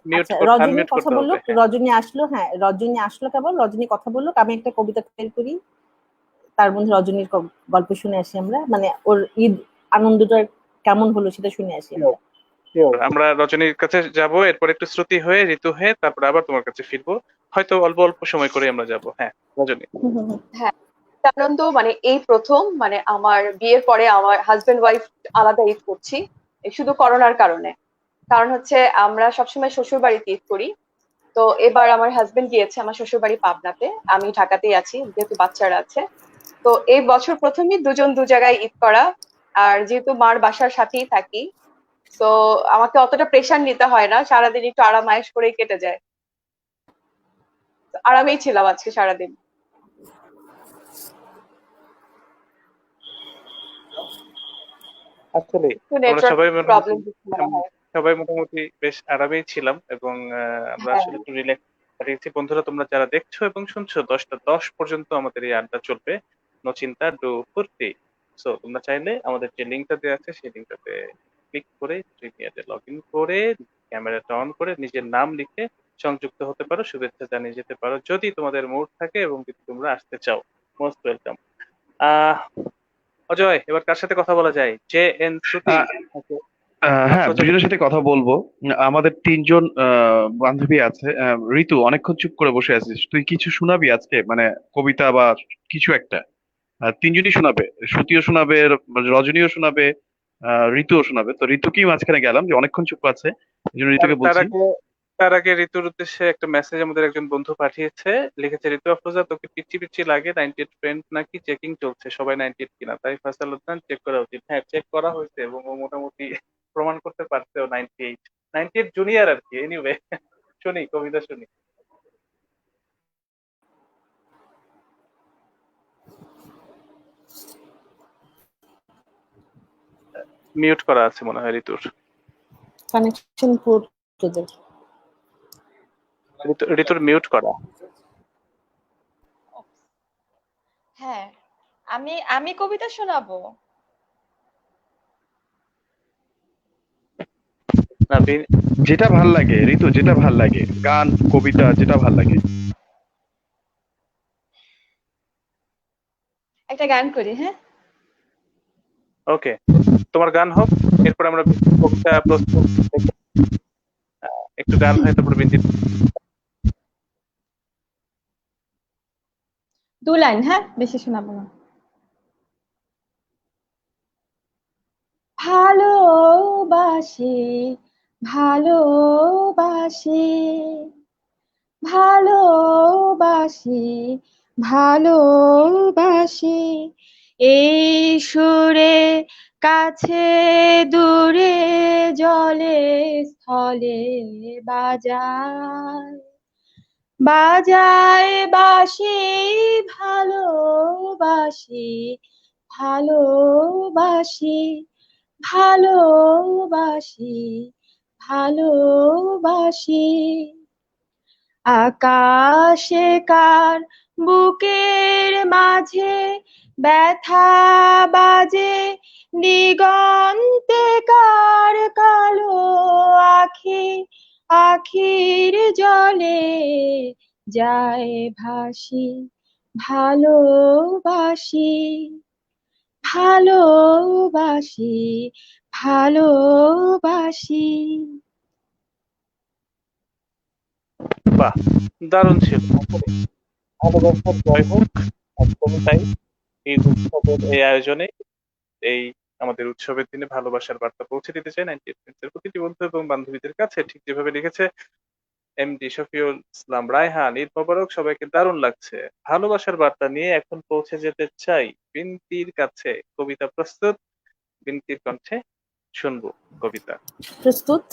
Speaker 1: মিউট
Speaker 7: আচ্ছা,
Speaker 1: করতে,
Speaker 7: রজনী
Speaker 1: আনমিউট
Speaker 7: কথা
Speaker 1: করতে
Speaker 7: বললো,
Speaker 1: হবে। হ্যাঁ,
Speaker 7: রজনী আসলো, হ্যাঁ রজনী আসলো, কেবল রজনী কথা বললো, আমি একটা কবিতা তৈরি করি, তার মধ্যে রজনীর গল্প শুনে আসি আমরা, মানে ওর ঈদ আনন্দটা কেমন হলো সেটা শুনে আসি আমরা।
Speaker 1: শিওর। আমরা রজনীর কাছে যাব, এরপর একটু শ্রুতি হয়ে, ঋতু হয়ে, তারপর আবার তোমার কাছে ফিরবো। হয়তো অল্প অল্প সময় করে আমরা যাব। হ্যাঁ, রজনী।
Speaker 8: হ্যাঁ, আনন্দ মানে এই প্রথম, মানে আমার বিয়ের পরে আমার হাজবেন্ড ওয়াইফ আলাদা ঈদ করছি, এই শুধু করোনার কারণে। কারণ হচ্ছে আমরা সবসময় শ্বশুর বাড়িতে ঈদ করি। তো এবার আমার হাজবেন্ড গিয়েছে আমার শ্বশুর বাড়ি পাবনাতে, আমি ঢাকাতেই আছি যেহেতু বাচ্চারা আছে। তো এই বছর প্রথমই দুজন দু জায়গায় ঈদ করা। আর যেহেতু মার বাসার সাথেই থাকি, তো আমাকে অতটা প্রেশার নিতে হয় না, সারাদিন একটু আরাম আয়েশ করেই কেটে যায়। তো আরামেই ছিলাম আজকে সারাদিন।
Speaker 1: আসলে
Speaker 8: একটু
Speaker 1: আমরা
Speaker 8: নেটওয়ার্ক
Speaker 1: সবাই মোটামুটি
Speaker 8: প্রবলেম হচ্ছে মনে
Speaker 1: উম,
Speaker 8: হয়।
Speaker 1: সবাই মোটামুটি বেশ আরামেই ছিলাম, এবং আমরা
Speaker 8: হ্যাঁ।
Speaker 1: আসলে একটু রিল্যাক্স কাটিয়েছি। বন্ধুরা, তোমরা যারা দেখছো এবং শুনছো, 10টা 10 পর্যন্ত আমাদের এই আড্ডা চলবে। নো চিন্তা, ডু ফুর্তি। সো তোমরা চাইলে আমাদের যে লিঙ্কটা দেওয়া আছে সেই লিঙ্কটাতে ক্লিক করে প্রিমিয়ারে লগ ইন করে ক্যামেরাটা অন করে নিজের নাম লিখে সংযুক্ত হতে পারো, শুভেচ্ছা জানিয়ে যেতে পারো যদি তোমাদের মুড থাকে এবং যদি তোমরা আসতে চাও। Most welcome. আহ অজয়, এবার কার সাথে কথা বলা যায়? জে এন শ্রুতি?
Speaker 2: আহ, হ্যাঁ,
Speaker 1: আফরোজা?
Speaker 2: দুজনের সাথে কথা বলবো। আমাদের তিনজন বান্ধবী আছে। ঋতু, অনেকক্ষণ চুপ করে বসে আছিস, তুই কিছু শোনাবি আজকে, মানে কবিতা বা কিছু একটা? তিনজনই শোনাবে, শ্রুতিও শোনাবে, রজনীও শোনাবে, ঋতুও শোনাবে। তো ঋতু কি মাঝখানে গেলাম যে অনেকক্ষণ চুপ আছে, এই জন্য
Speaker 1: তার
Speaker 2: ঋতুকে
Speaker 1: তার
Speaker 2: বলছি।
Speaker 1: আগে তার আগে ঋতুর উদ্দেশ্যে একটা মেসেজ আমাদের একজন বন্ধু পাঠিয়েছে। লিখেছে, ঋতু আফরোজা, তোকে পিচ্ছি পিচ্ছি লাগে, 98 ফ্রেন্ড নাকি চেকিং চলছে, সবাই 98 কিনা, তাই ফয়সাল উদ্যান চেক করা উচিত। হ্যাঁ, চেক করা হয়েছে এবং ও মোটামুটি প্রমাণ করতে পারছে ও 98, 98 জুনিয়র আর কি। এনিওয়ে, শুনি কবিতা শুনি। মিউট করা আছে মনে হয় ঋতুর।
Speaker 7: কানেকশন পুর তোদের।
Speaker 1: ঋতুর মিউট করা।
Speaker 3: হ্যাঁ, আমি আমি কবিতা শোনাবো।
Speaker 1: না,
Speaker 2: যেটা ভাল লাগে ঋতু, যেটা ভাল লাগে, গান, কবিতা, যেটা ভাল লাগে।
Speaker 3: একটা গান করি, হ্যাঁ।
Speaker 1: ওকে, তোমার গান হোক, এরপর আমরা কবিতা প্রস্তুত থেকে, একটু গান হয়, তারপর বিন্তি।
Speaker 3: 2 লাইন, হ্যাঁ, বেশি শোনাবো না। ভালোবাসি, ভালোবাসি, ভালোবাসি, ভালোবাসি, এই সুরে কাছে দূরে জলে স্থলে বাজায়, বাজায় বাঁশি, ভালোবাসি, ভালোবাসি, ভালোবাসি, ভালোবাসি, আকাশে কার বুকের মাঝে ব্যথা বাজে, দিগন্তে কার কালো আখি, আখির জলে যায় ভাসি, ভালোবাসি, ভালোবাসি, ভালোবাসি।
Speaker 1: বাহ, দারুণ ছিল। ভালোবাসার জয় হোক, একদমই তাই। এই উৎসবের এই আয়োজনে, এই আমাদের উৎসবের দিনে ভালোবাসার বার্তা পৌঁছে দিতে চাই 98 এর প্রতিটি বন্ধু এবং বান্ধবীদের কাছে। ঠিক যেভাবে লিখেছে এমডি শফিউল ইসলাম রায়হান, ঈদ মোবারক সবাইকে, দারুণ লাগছে। ভালোবাসার বার্তা নিয়ে এখন পৌঁছে যেতে চাই বিনতির কাছে। কবিতা প্রস্তুত, বিনতির কণ্ঠে শুনবো কবিতা।
Speaker 7: প্রস্তুত।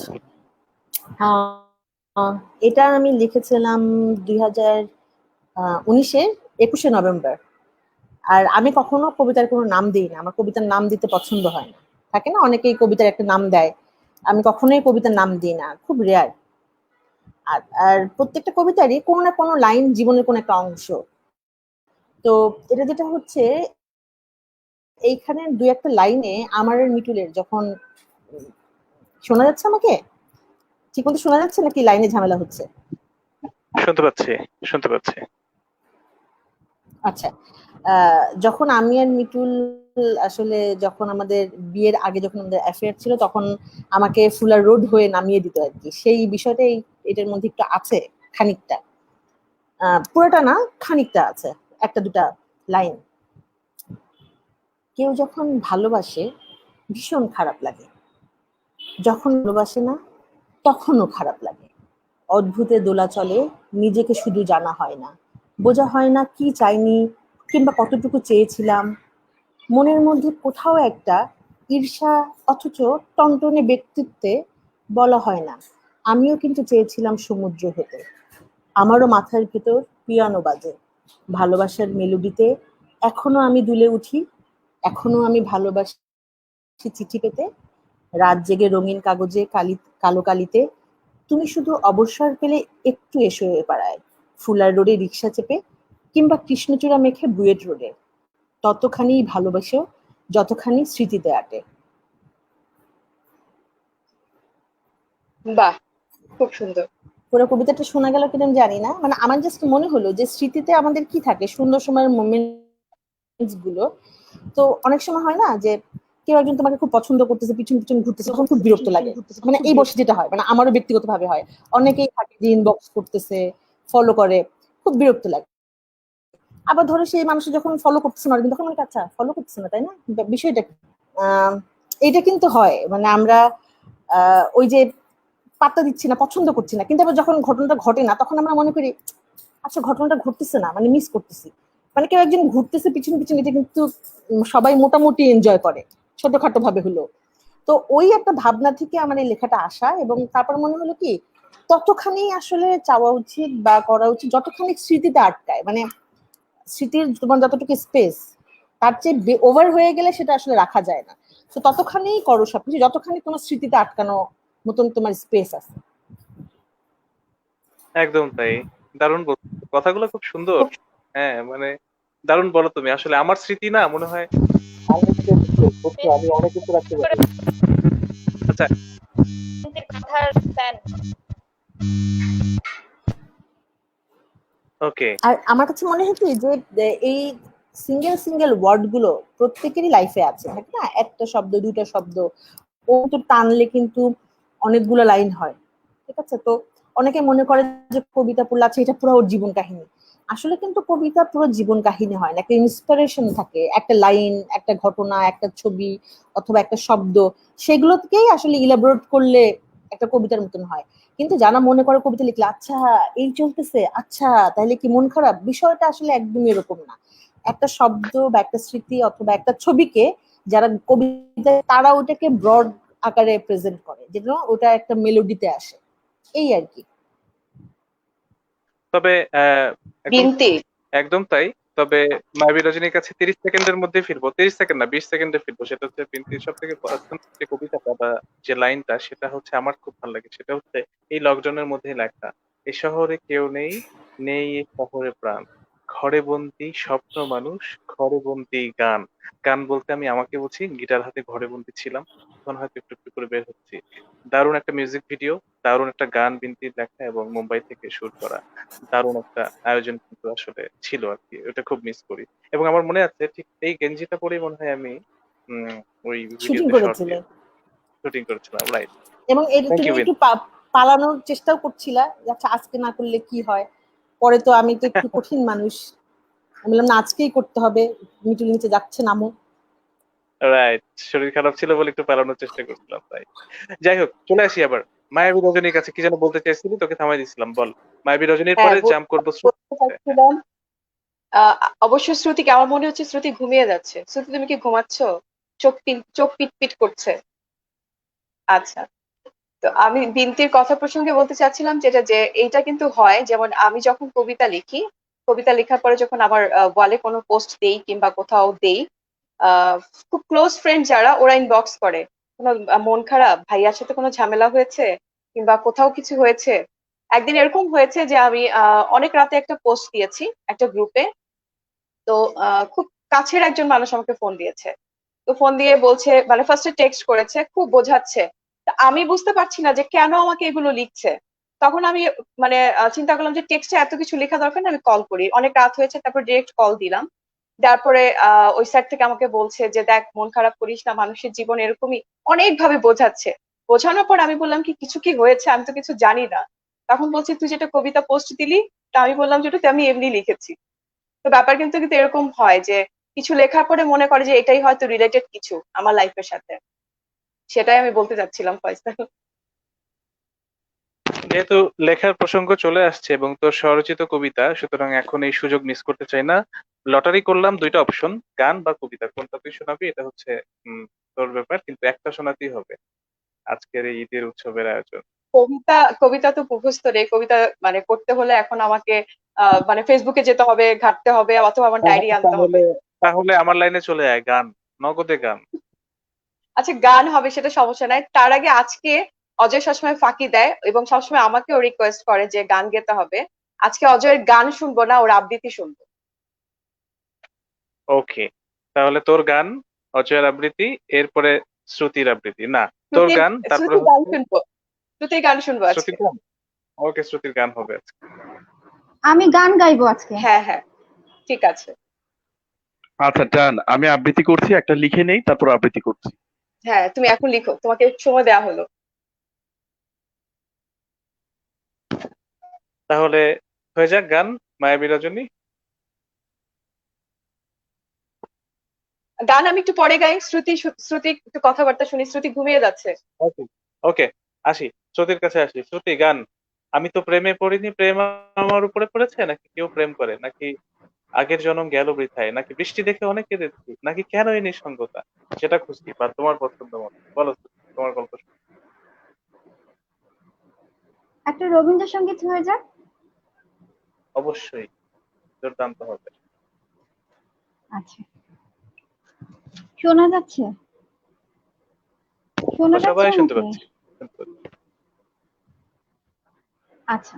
Speaker 7: আহ, এটা আমি লিখেছিলাম 2019-এর 21শে নভেম্বর। আর আমি কখনো কবিতার কোনো নাম দিই না, আমার কবিতার নাম দিতে পছন্দ হয় না। থাকে না, অনেকেই কবিতার একটা নাম দেয়, আমি কখনোই কবিতার নাম দিই না, খুব রেয়ার। আর আর প্রত্যেকটা কবিতারই কোনো না কোনো লাইন জীবনের কোনো একটা অংশ। তো এটা যেটা হচ্ছে, এইখানে দুই একটা লাইনে আমার আর মিটুলের যখন শোনা যাচ্ছে আমাকে? ঠিক মতো শোনা যাচ্ছে নাকি লাইনে ঝামেলা হচ্ছে?
Speaker 1: শুনতে পাচ্ছি, শুনতে পাচ্ছি।
Speaker 7: আচ্ছা, যখন আমি আর মিতুল আসলে যখন আমাদের বিয়ের আগে যখন আমাদের অ্যাফেয়ার ছিল, তখন আমাকে ফুলার রোড হয়ে নামিয়ে দিত আর কি। সেই বিষয়টাই এটার মধ্যে একটু আছে খানিকটা, পুরোটা না, খানিকটা আছে, একটা দুটা লাইন। কেউ যখন ভালোবাসে ভীষণ খারাপ লাগে, যখন ভালোবাসে না তখনও খারাপ লাগে। অদ্ভুতে দোলাচলে নিজেকে শুধু জানা হয় না, বোঝা হয় না কি চাইনি কিংবা কতটুকু চেয়েছিলাম। মনের মধ্যে কোথাও একটা ঈর্ষা, অথচ টনটনে ব্যক্তিত্বে বলা হয় না আমিও কিন্তু চেয়েছিলাম সমুদ্র হতে। আমারও মাথার ভেতর পিয়ানো বাজে ভালোবাসার মেলোডিতে, এখনো আমি দুলে উঠি, এখনো আমি ভালোবাসি চিঠি পেতে, রাত জেগে রঙিন কাগজে কালো কালিতে। তুমি শুধু অবসর পেলে একটু এসো এ পাড়ায়, ফুলার রোডে রিক্সা চেপে কিংবা কৃষ্ণচূড়া মেখে বুয়েট রোডে, ততখানি ভালোবাসো যতখানি স্মৃতিতে আটে।
Speaker 8: বাহ, খুব সুন্দর।
Speaker 7: পুরো কবিতাটা শোনা গেল কিনা আমি জানি না, মানে আমার জাস্ট মনে হলো যে স্মৃতিতে আমাদের কি থাকে, সুন্দর সময়ের মোমেন্টস গুলো। তো অনেক সময় হয় না যে কেউ একজন তোমাকে খুব পছন্দ করতেছে, পিছন পিছন ঘুরতেছে, তখন খুব বিরক্ত লাগে। মানে এই বয়সে যেটা হয়, মানে আমারও ব্যক্তিগত ভাবে হয়, অনেকেই থাকে যে ইনবক্স করতেছে, ফলো করে, খুব বিরক্ত লাগে। আবার ধরো সেই মানুষ যখন ফলো করতেছে না, তখন মনে হয় আচ্ছা ফলো করতেছে না, তাই না, বিষয়টা কি? এইটা কিন্তু হয়, মানে আমরা ওই যে পাত্তা দিচ্ছি না, পছন্দ করছি না, কিন্তু আবার যখন ঘটনাটা ঘটে না তখন আমরা মনে করি আচ্ছা ঘটনাটা ঘটতেছে না, মানে মিস করতেছি। মানে কেউ একজন ঘুরতেছে পিছন পিছন, এটা কিন্তু সবাই মোটামুটি এনজয় করে, ছোটখাটো ভাবে হলো। তো ওই একটা ভাবনা থেকে আমার এই লেখাটা আসা, এবং তারপর মনে হলো কি ততখানি আসলে চাওয়া উচিত বা করা উচিত যতখানি স্মৃতিতে আটকায়, মানে স্মৃতির তোমার যতটুকু স্পেস, তার চেয়ে ওভার হয়ে গেলে সেটা আসলে রাখা যায় না। তো ততখানি করো সবকিছু যতখানি তোমার স্মৃতিতে আটকানো মতন তোমার স্পেস আছে।
Speaker 1: একদম তাই। দারুণ বলছো, কথাগুলো খুব সুন্দর। হ্যাঁ, মানে দারুণ বলো তুমি। আসলে আমার স্মৃতি না মনে হয় unlimited space, বুঝছো? আমি অনেক কিছু রাখতে পারি। আচ্ছা,
Speaker 3: কথার প্ল্যান।
Speaker 1: ওকে।
Speaker 7: আর আমার কাছে মনে হয় কি যে এই সিঙ্গেল সিঙ্গেল ওয়ার্ড গুলো প্রত্যেকেরই লাইফে আছে, ঠিক না? একটা শব্দ, দুইটা শব্দ, ও তো টানলে কিন্তু অনেকগুলো লাইন হয়, ঠিক আছে? তো অনেকে মনে করে যে কবিতা পড়লে আছে এটা পুরো ওর জীবন কাহিনী। আসলে কিন্তু কবিতা পুরো জীবন কাহিনী হয় না, একটা ইন্সপিরেশন থাকে, একটা লাইন, একটা ঘটনা, একটা ছবি অথবা একটা শব্দ, সেগুলোকেই আসলে ইলাবোরেট করলে একটা কবিতার মতন হয়। কিন্তু যারা মনে করে কবিতা লিখলে আচ্ছা এই চলতেছে, আচ্ছা তাহলে কি মন খারাপ, বিষয়টা আসলে একদমই এরকম না। একটা শব্দ বা একটা স্মৃতি অথবা একটা ছবিকে যারা কবিতা, তারা ওটাকে ব্রড আকারে প্রেজেন্ট করে, যেন ওটা একটা মেলোডিতে আসে, এই আর কি।
Speaker 1: তবে একদম
Speaker 8: বিনতি,
Speaker 1: একদম তাই। তবে মায়াবী রজনীর কাছে 30 সেকেন্ডের মধ্যে ফিরবো, 30 সেকেন্ড না 20 সেকেন্ডে ফিরবো। সেটা হচ্ছে বিনতির সব থেকে পছন্দের যে কবিতাটা বা যে লাইনটা, সেটা হচ্ছে আমার খুব ভালো লাগে। সেটা হচ্ছে এই লকডাউনের মধ্যে লেখা, এই শহরে কেউ নেই, নেই এই শহরে প্রাণ, ঘরে বন্দি স্বপ্ন মানুষ, ঘরে বন্দি গান। গান বলতে আমি আমাকে বুঝি, গিটার হাতে ঘরে বন্দি ছিলাম, তখন হয়তো একটু একটু করে বের হচ্ছি। দারুণ একটা মিউজিক ভিডিও, দারুণ একটা গান বিনতির লেখা এবং মুম্বাই থেকে শুট করা। দারুণ একটা আয়োজন কিন্তু আসলে ছিল আর কি, ওটা খুব মিস করি। এবং আমার মনে আছে ঠিক এই গেঞ্জিটা পরেই মনে হয় আমি উম, ওই
Speaker 7: শুটিং
Speaker 1: ভিডিওতে শর্ট
Speaker 7: করেছিলে,
Speaker 1: দিয়ে শুটিং করেছিলাম, রাইট।
Speaker 7: এবং
Speaker 1: থ্যাংক
Speaker 7: তুমি
Speaker 1: ইউ বিন।
Speaker 7: একটু পালানোর চেষ্টাও করছিলা, আচ্ছা আজকে না করলে কি হয়, পরে তো আমি তো একটু কঠিন মানুষ, আমি বললাম না আজকেই করতে হবে, মিটুল নিচে যাচ্ছে, নামো।
Speaker 1: রাইট, শরীর খারাপ ছিল বলে একটু পালানোর চেষ্টা করছিলাম তাই। যাই হোক, চলে আসি আবার মায়াবী রজনীর কাছে। কি যেন বলতে চাইছিলি, তোকে থামাই দিছিলাম, বল। মায়াবী রজনীর
Speaker 8: হ্যাঁ
Speaker 1: পরে জাম্প করবো
Speaker 8: বলতে
Speaker 1: হ্যাঁ।
Speaker 8: চাচ্ছিলাম, অবশ্য শ্রুতিকে আমার মনে হচ্ছে শ্রুতি ঘুমিয়ে যাচ্ছে। শ্রুতি তুমি কি ঘুমাচ্ছ? চোখ পিট পিট করছে। আচ্ছা, তো আমি বিনতির কথা প্রসঙ্গে বলতে চাচ্ছিলাম যেটা, যে এইটা কিন্তু হয়, যেমন আমি যখন কবিতা লিখি, কবিতা লেখার পরে যখন আমার ওয়ালে কোনো পোস্ট দেই কিংবা কোথাও দেই, আহ খুব ক্লোজ ফ্রেন্ড যারা, ওরা ইনবক্স করে কোনো মন খারাপ, ভাইয়ার সাথে কোনো ঝামেলা হয়েছে কিংবা কোথাও কিছু হয়েছে। একদিন এরকম হয়েছে যে আমি অনেক রাতে একটা পোস্ট দিয়েছি একটা গ্রুপে। তো খুব কাছের একজন মানুষ আমাকে ফোন দিয়েছে। তো ফোন দিয়ে বলছে, মানে ফার্স্টে টেক্সট করেছে, খুব বোঝাচ্ছে তা আমি বুঝতে পারছি না যে কেন আমাকে এগুলো লিখছে। তখন আমি মানে চিন্তা করলাম যে টেক্সটে এত কিছু লেখা দরকার না, আমি কল করি। অনেক রাত হয়েছে, তারপর ডিরেক্ট কল দিলাম। তারপরে ওই স্যার থেকে আমাকে বলছে যে দেখ, মন খারাপ করিস না, মানুষের জীবন এরকমই, অনেক ভাবে বোঝাচ্ছে। বোঝানোর পর আমি বললাম কি কিছু কি হয়েছে, আমি তো কিছু জানি না। তখন বলছে তুই যেটা কবিতা পোস্ট দিলি, তা আমি বললাম যে ওটা আমি এমনি লিখেছি। তো ব্যাপার কিন্তু কিন্তু এরকম হয় যে কিছু লেখার পরে মনে করে যে এটাই হয়তো রিলেটেড কিছু আমার লাইফের সাথে। সেটাই আমি বলতে চাচ্ছিলাম ফয়সাল।
Speaker 1: যেহেতু লেখার প্রসঙ্গ চলে আসছে এবং তোর স্বরচিত কবিতা, সুতরাং এখন এই সুযোগ মিস করতে চাই না। লটারি করলাম, দুইটা অপশন, গান বা কবিতা, কোনটা তুই শোনাবি এটা হচ্ছে তোর ব্যাপার, কিন্তু একটা শোনাতেই হবে আজকের এই ঈদের উৎসবের আয়োজন।
Speaker 8: কবিতা কবিতা তো মুখস্থ রে। কবিতা মানে করতে হলে এখন আমাকে মানে ফেসবুকে যেতে হবে, ঘাঁটতে হবে, অথবা আমার ডায়েরি আনতে হবে।
Speaker 1: তাহলে তাহলে আমার লাইনে চলে আয়, গান, নগদে গান।
Speaker 8: আচ্ছা, গান হবে সেটা সমস্যা নাই। তার আগে আজকে অজয় সবসময় ফাঁকি দেয় এবং সবসময় আমাকেও রিকোয়েস্ট করে যে গান গেতে হবে। আজকে অজয়ের গান শুনবো না, ওর আবৃত্তি শুনবো।
Speaker 1: ওকে, তাহলে তোর গান, অজয়ের আবৃত্তি, এরপরে শ্রুতির আবৃত্তি, না তোর
Speaker 8: শ্রুতির
Speaker 1: গান, তারপরে
Speaker 8: শ্রুতির গান
Speaker 1: হচ্ছে
Speaker 8: শুনবো। শ্রুতির গান শুনবো আজকে।
Speaker 1: শ্রুতির গান। ওকে, শ্রুতির গান হবে আজকে।
Speaker 6: আমি গান গাইবো আজকে।
Speaker 8: হ্যাঁ হ্যাঁ, ঠিক আছে।
Speaker 2: আচ্ছা ডান, আমি আবৃত্তি করছি, একটা লিখে নেই তারপর আবৃত্তি করছি।
Speaker 8: হ্যাঁ, তুমি এখন লিখো, তোমাকে সময় দেওয়া হলো।
Speaker 1: তাহলে হয়ে যাক গান, মায়াবী রজনী।
Speaker 8: গান আমি একটু পরে গাই। শ্রুতি শ্রুতি একটু কথাবার্তা শুনি, শ্রুতি ঘুমিয়ে যাচ্ছে।
Speaker 1: ওকে, ওকে, আসি, শ্রুতির কাছে আসি। শ্রুতি, গান। আমি তো প্রেমে পড়িনি, প্রেম আমার উপরে পড়েছে, নাকি কেউ প্রেম করে, নাকি আগের জন্ম গেল বৃথায়, নাকি বৃষ্টি দেখে অনেক কেঁদেছি, নাকি কেন এই নিঃসঙ্গতা, সেটা খুঁজছি, বা তোমার পছন্দ মতো বলো শ্রুতি, তোমার গল্প শুনি।
Speaker 6: একটা রবীন্দ্রসঙ্গীত হয়ে যাক।
Speaker 1: অবশ্যই, দুর্দান্ত হবে।
Speaker 6: আচ্ছা, শোনা যাচ্ছে? শোনা
Speaker 1: আমরা
Speaker 6: যাচ্ছে
Speaker 1: সবাই শুনতে
Speaker 6: আমাকে?
Speaker 1: পাচ্ছি, শুনতে পাচ্ছি।
Speaker 6: আচ্ছা।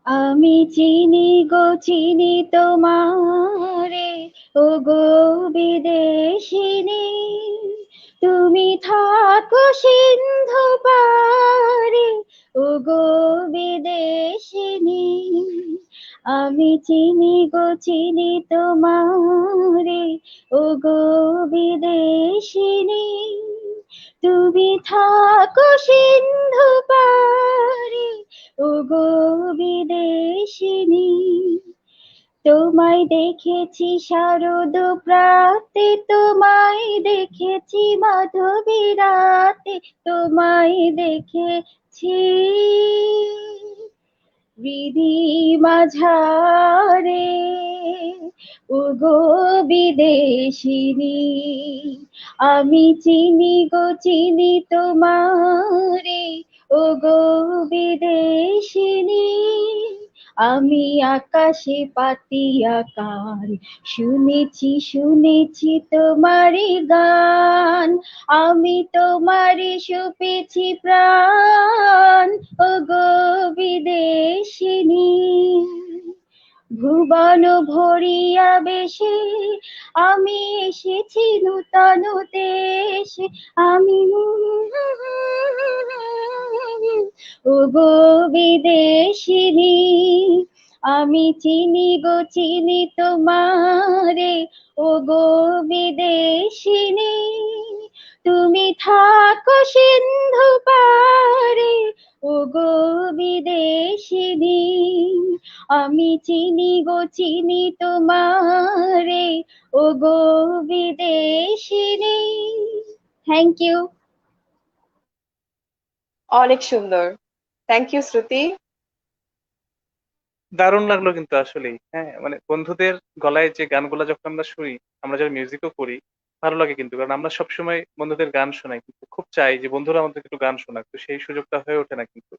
Speaker 6: আমি চিনি গো চিনি তোমারে, ও গো বিদেশিনী, তুমি থাকো সিন্ধু পারে, ও গো বিদেশিনী। আমি চিনি গো চিনি তোমারে, ও গো বিদেশিনী, তুমি থাকো সিন্ধু পারে, ও গো বিদেশিনী। তোমায় দেখেছি শারদ প্রাতে, তোমায় দেখেছি মাধবী রাতে, তোমায় দেখেছি বিধি মাঝারে, ও গো বিদেশিনী। আমি চিনি গো চিনি তোমারে, ও গো বিদেশিনী। আমি আকাশে পাতিয়া কান, শুনেছি শুনেছি তোমারই গান, আমি তোমারই সুপেছি প্রাণ, ও গো বিদেশিনী। ভুবন ভরিয়া বেশে আমি এসেছি নূতন দেশে, আমি ও গো বিদেশিনী। আমি চিনি গো চিনি তোমারে, ও গো বিদেশিনী, তুমি থাকো সিন্ধু পারে, ও গো বিদেশিনী। আমি চিনি গো চিনি তোমারে, ও গো বিদেশিনী। Thank you.
Speaker 8: অনেক সুন্দর। Thank you Shruti.
Speaker 1: দারুণ লাগলো কিন্তু আসলেই, হ্যাঁ, মানে বন্ধুদের গলায় যে গানগুলো যখন আমরা শুনি, আমরা যারা মিউজিকও করি, ভালো লাগে কিন্তু, কারণ আমরা সবসময় বন্ধুদের গান শোনাই, কিন্তু খুব চাই যে বন্ধুরা আমাদের একটু গান শোনাক, তো সেই সুযোগটা হয়ে ওঠে না কিন্তু।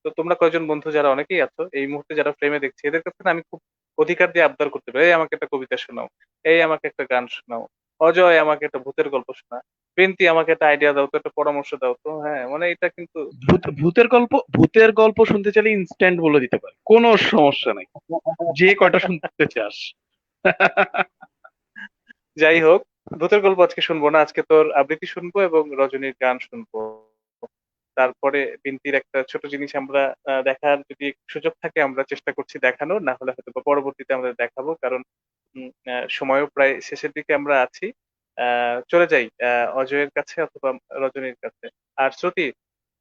Speaker 1: তো তোমরা কয়জন বন্ধু যারা অনেকেই আছো এই মুহূর্তে যারা প্রেমে দেখছি, এদের কাছে না আমি খুব অধিকার দিয়ে আবদার করতে পারি, এই আমাকে একটা কবিতা শোনাও, এই আমাকে একটা গান শোনাও, অজয় আমাকে একটা ভূতের গল্প শোনা, প্রিন্তি আমাকে একটা আইডিয়া দাও তো, একটা পরামর্শ দাও তো, হ্যাঁ, মানে এটা কিন্তু।
Speaker 2: ভূতের গল্প শুনতে চাইলে ইনস্ট্যান্ট বলে দিতে পারে, কোনো সমস্যা নাই, যে কয়টা শুনতে চাস।
Speaker 1: যাই হোক, ভূতের গল্প আজকে শুনবো না, আজকে তোর আবৃত্তি শুনবো এবং রজনীর গান শুনবো। তারপরে বিন্তির একটা ছোট জিনিস আমরা দেখার যদি সুযোগ থাকে আমরা চেষ্টা করছি দেখানোর, না হলে হয়তো বা পরবর্তীতে আমরা দেখাবো, কারণ সময়ও প্রায় শেষের দিকে আমরা আছি। চলে যাই অজয়ের কাছে অথবা রজনীর কাছে। আর শ্রুতি,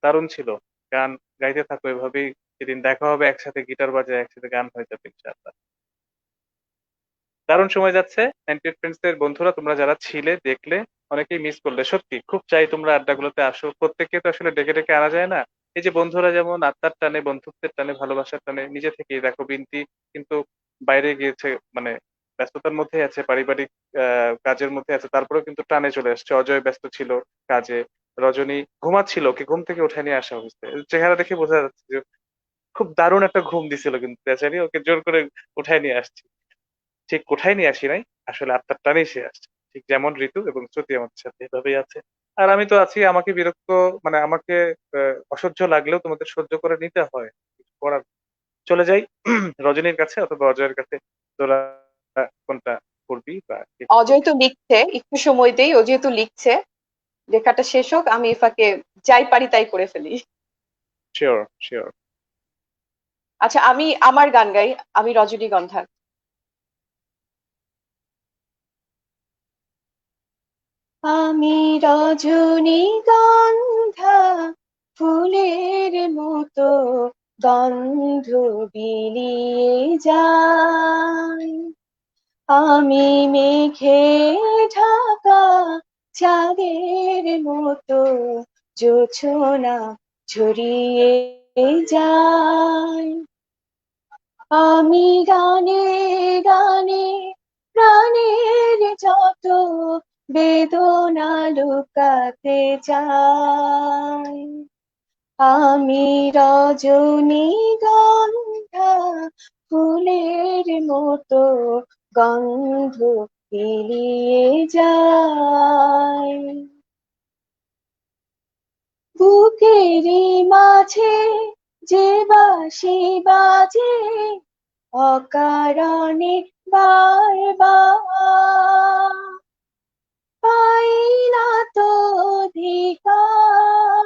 Speaker 1: দারুণ ছিল, গান গাইতে থাকো এভাবেই, সেদিন দেখা হবে একসাথে গিটার বাজায় একসাথে গান হয়ে যাবে ইনশাআল্লাহ। দারুণ সময় যাচ্ছে। 98 ফ্রেন্ডস এর বন্ধুরা তোমরা যারা ছিলে দেখলে অনেকেই মিস করলে, সত্যি খুব চাই তোমরা আড্ডাগুলোতে আসো, প্রত্যেককে তো আসলে ডেকে ডেকে আনা যায় না। এই যে বন্ধুরা যেমন আত্মার টানে বন্ধুত্বের টানে ভালোবাসার টানে নিজে থেকেই, দেখো বিনতি কিন্তু বাইরে গিয়েছে, মানে ব্যস্ততার মধ্যে আছে, পারিবারিক কাজের মধ্যে আছে, তারপরেও কিন্তু টানে চলে আসছে। অজয় ব্যস্ত ছিল কাজে, রজনী ঘুমাচ্ছিল, ওকে ঘুম থেকে উঠে নিয়ে আসা হয়েছে, চেহারা দেখে বোঝা যাচ্ছে যে খুব দারুণ একটা ঘুম দিছিল, কিন্তু বেচারি ওকে জোর করে উঠায় নিয়ে আসছি। ঠিক কোঠায় নিয়ে আসি নাই, আসলে আত্মার টানেই সে আসছে, ঠিক যেমন ঋতু এবং শ্রুতি আমাদের সাথে এভাবেই আছে। আর আমি তো আছি, আমাকে বিরক্ত, মানে আমাকে অসহ্য লাগলেও তোমাদের সহ্য করে নিতে হয়, কিছু করার। চলে যাই রজনীর কাছে অথবা অজয়ের কাছে, তোরা কোনটা করবি বা কে কি
Speaker 8: অজয়
Speaker 1: করবি?
Speaker 8: তো লিখছে, একটু সময় দেই, ও যেহেতু লিখছে, লেখাটা শেষ হোক, আমি এই ফাঁকে যাই পারি তাই করে ফেলি।
Speaker 1: Sure, sure.
Speaker 8: আচ্ছা, আমি আমার গান গাই, আমি রজনীগন্ধা। আমি রজনীগন্ধা, ফুলের মতো গন্ধ বিলিয়ে যাই। আমি মেঘে ঢাকা চাঁদের মতো জোছনা ছড়িয়ে যাই। আমি গানে গানে প্রাণের যত বেদনা লুকাতে চাই। আমি রজনীগন্ধা, ফুলের মতো গন্ধ বিলিয়ে যাই। বুকেরই মাঝে যে বাঁশি বাজে অকারণে বারবার, পাই না তো অধিকার।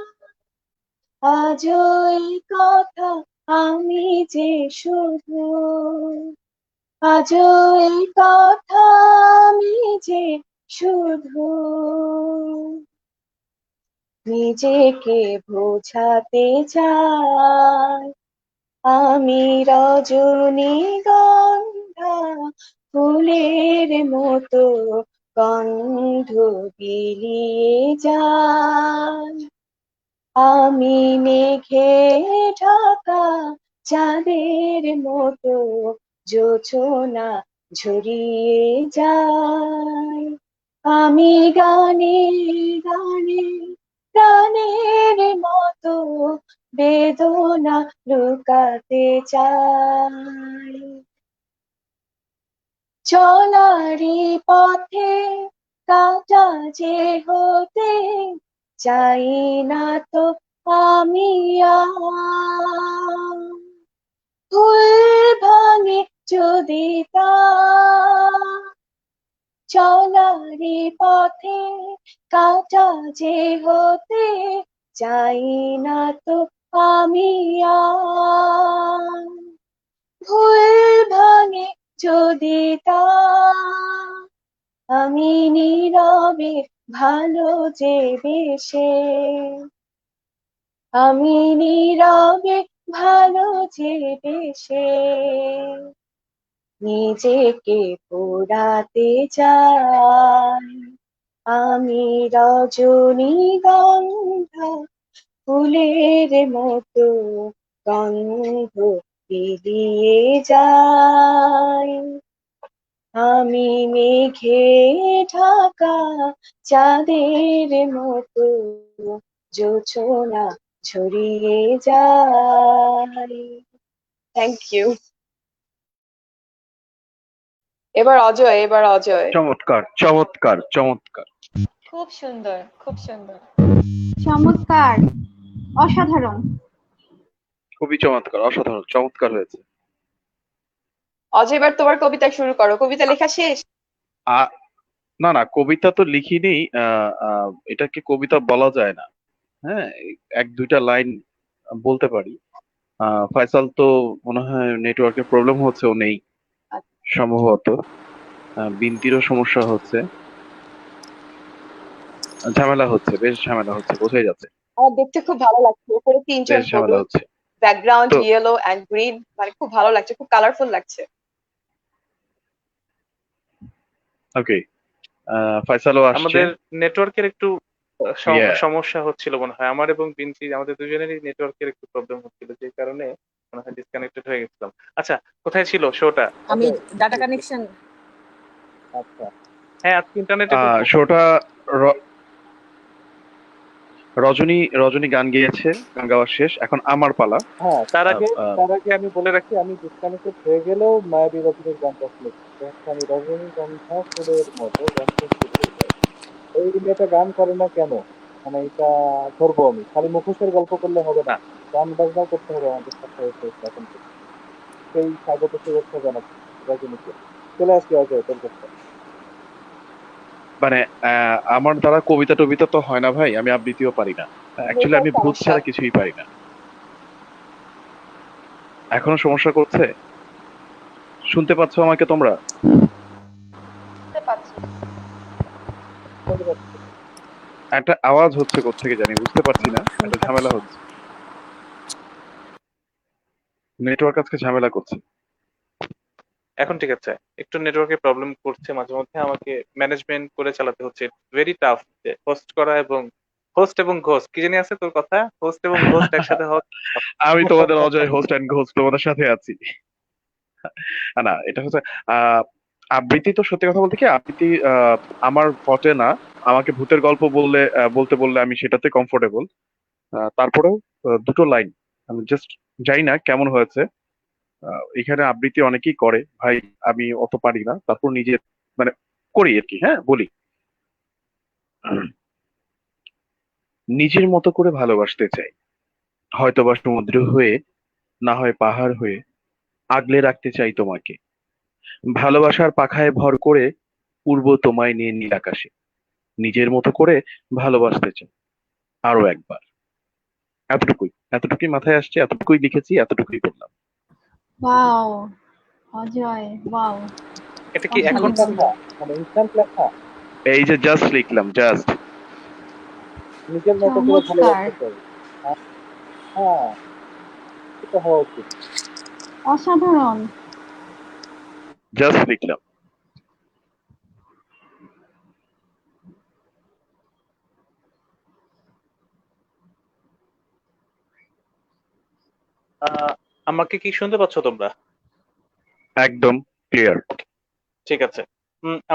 Speaker 8: আজও এই কথা আমি যে শুধু, আজও এই কথা আমি যে শুধু নিজেকে বোঝাতে চাই। আমি রজনীগন্ধা, ফুলের মতো গন্ধ বিলিয়ে যাই। আমি মেঘে ঢাকা চাঁদের মতো জোছনা ঝরিয়ে যাই। আমি গানে গানে প্রাণের মতো বেদনা লুকাতে চাই। চলারই পথে কাটা যে হতে চাই না তো আমি আর। ফুল ভাঙে যদি তা চলারই পথে কাটা যে হতে চাই না তো আমি আর। ভুল ভাঙে যদি তা আমি নীরবে ভালো যে বেশে, আমি নীরবে ভালো যে বেশে নিজেকে পোড়াতে চাই। আমি রজনীগন্ধা, ফুলের মতো গন্ধ বিলিয়ে যাই। আমি মেঘে ঢাকা চাঁদের মতো জোছনা ছড়িয়ে যাই। Thank you. এবার অজয়, এবার অজয়।
Speaker 2: চমৎকার, চমৎকার, চমৎকার।
Speaker 3: খুব সুন্দর, খুব সুন্দর।
Speaker 6: চমৎকার, অসাধারণ।
Speaker 2: খুবই চমৎকার, অসাধারণ, চমৎকার হয়েছে।
Speaker 8: অজয়, এবার তোমার কবিতা শুরু করো, কবিতা লেখা শেষ?
Speaker 2: আ- না না, কবিতা তো লিখিনি। এটাকে কবিতা বলা যায় না। হ্যাঁ, এক দুইটা লাইন বলতে পারি। ফয়সাল তো মনে হয় নেটওয়ার্কের প্রবলেম হচ্ছে, ও নেই সম্ভবত। বিনতিরও সমস্যা হচ্ছে, ঝামেলা হচ্ছে, বেশ ঝামেলা হচ্ছে, বোঝাই যাচ্ছে।
Speaker 8: আমার দেখতে খুব ভালো লাগছে, উপরে
Speaker 2: বেশ
Speaker 8: তিনজন
Speaker 2: ঝামেলা
Speaker 8: হলুদ,
Speaker 2: হচ্ছে।
Speaker 8: ব্যাকগ্রাউন্ড
Speaker 2: তো
Speaker 8: ইয়েলো অ্যান্ড গ্রিন, মানে খুব ভালো লাগছে, খুব কালারফুল লাগছে।
Speaker 2: ওকে, ফয়সালও আসছে।
Speaker 1: আমাদের নেটওয়ার্কের একটু
Speaker 2: ইয়া,
Speaker 1: সমস্যা হচ্ছিল মনে হয়, আমার এবং বিনতি আমাদের দুজনেরই নেটওয়ার্কের একটু প্রবলেম হচ্ছিল, যে কারণে মনে হয় ডিসকানেক্টেড হয়ে গেছিলাম। আচ্ছা, কোথায় ছিল শোটা?
Speaker 7: আমি ডাটা কানেকশন।
Speaker 1: আচ্ছা, হ্যাঁ, আজকে ইন্টারনেটে খুব
Speaker 2: শোটা রজনী রজনী গান গেয়েছে, গান গাওয়া শেষ, এখন আমার পালা।
Speaker 1: হ্যাঁ, তার
Speaker 2: আহ,
Speaker 1: আগে
Speaker 2: আহ,
Speaker 1: তার আগে আমি বলে রাখি, আমি ডিসকানেক্টেড হয়ে গেলেও মায়াবী রজনীর গানটা শুনেছি। তো হচ্ছে আমি রজনীগন্ধা ফুলের মতো গন্ধ ছড়িয়ে যায়, এই মেয়েটা গান করে না কেন, মানে এটা ধরবো আমি, খালি মুখোশের গল্প করলে হবে না, গান বাজনাও করতে হবে আমাদের সাথে এসে এখন থেকে। সেই স্বাগত শুভেচ্ছা জানাচ্ছি রজনীকে। চলে আসছি অজয় তোর কাছে।
Speaker 2: মানে আমার দ্বারা কবিতা টবিতা তো হয় না ভাই, আমি আবৃত্তিও পারি না। অ্যাকচুয়ালি
Speaker 8: নেটওয়ার্ক
Speaker 2: আমি ভূত
Speaker 8: সমস্যা।
Speaker 2: ছাড়া কিছুই পারি না। এখনো সমস্যা করছে? শুনতে পাচ্ছ আমাকে তোমরা?
Speaker 8: বুঝতে পারছি।
Speaker 1: বলতে পারছি।
Speaker 2: একটা আওয়াজ হচ্ছে কোত্থেকে জানি, বুঝতে পারছি না, একটা
Speaker 7: শুনতে পাচ্ছি
Speaker 2: ঝামেলা
Speaker 7: না।
Speaker 2: হচ্ছে। নেটওয়ার্ক আজকে ঝামেলা করছে।
Speaker 1: এখন ঠিক আছে। একটু নেটওয়ার্কের প্রবলেম করছে মাঝে মধ্যে, আমাকে ম্যানেজমেন্ট করে চালাতে হচ্ছে। ভেরি টাফ হোস্ট করা, এবং হোস্ট এবং ঘোস্ট কি জানি আছে তোর কথা, হোস্ট এবং ঘোস্ট একসাথে হওয়া।
Speaker 2: আমি তোমাদের অজয়, হোস্ট অ্যান্ড ঘোস্ট তোমাদের সাথে আছি। না, এটা হচ্ছে আহ আবৃত্তি তো, সত্যি কথা বলতে কি, আবৃত্তি আমার পটে না। আমাকে ভূতের গল্প বললে, বলতে বললে আমি সেটাতে কমফোর্টেবল। তারপরেও দুটো লাইন আমি জাস্ট, জানি না কেমন হয়েছে। এখানে আবৃত্তি অনেকেই করে ভাই, আমি অত পারি না, তারপর নিজের মানে করি আর কি। হ্যাঁ, বলি। নিজের মতো করে ভালোবাসতে চাই, হয়তোবা সমুদ্র হয়ে, না হয় পাহাড় হয়ে, আগলে রাখতে চাই তোমাকে, ভালোবাসার পাখায় ভর করে উড়বো তোমায় নিয়ে নীল আকাশে, নিজের মতো করে ভালোবাসতে চাই আরো একবার। এতটুকুই, এতটুকুই মাথায় আসছে, এতটুকুই লিখেছি, এতটুকুই বললাম।
Speaker 3: ওয়াও, অজয়, ওয়াও,
Speaker 1: এটা কি এখন
Speaker 3: অসাধারণ।
Speaker 1: লেখা, মানে ইনস্ট্যান্ট লেখা?
Speaker 2: এই যে জাস্ট লিখলাম, জাস্ট।
Speaker 1: নিজের মতো করে
Speaker 3: চমৎকার,
Speaker 1: ভালোবাসতে চাই। হ্যাঁ, হ্যাঁ, এটা হওয়া উচিত।
Speaker 3: অসাধারণ।
Speaker 2: জাস্ট লিখলাম।
Speaker 1: আহ, আমাকে কি শুনতে পাচ্ছ তোমরা?
Speaker 2: একদম ক্লিয়ার।
Speaker 1: ঠিক আছে।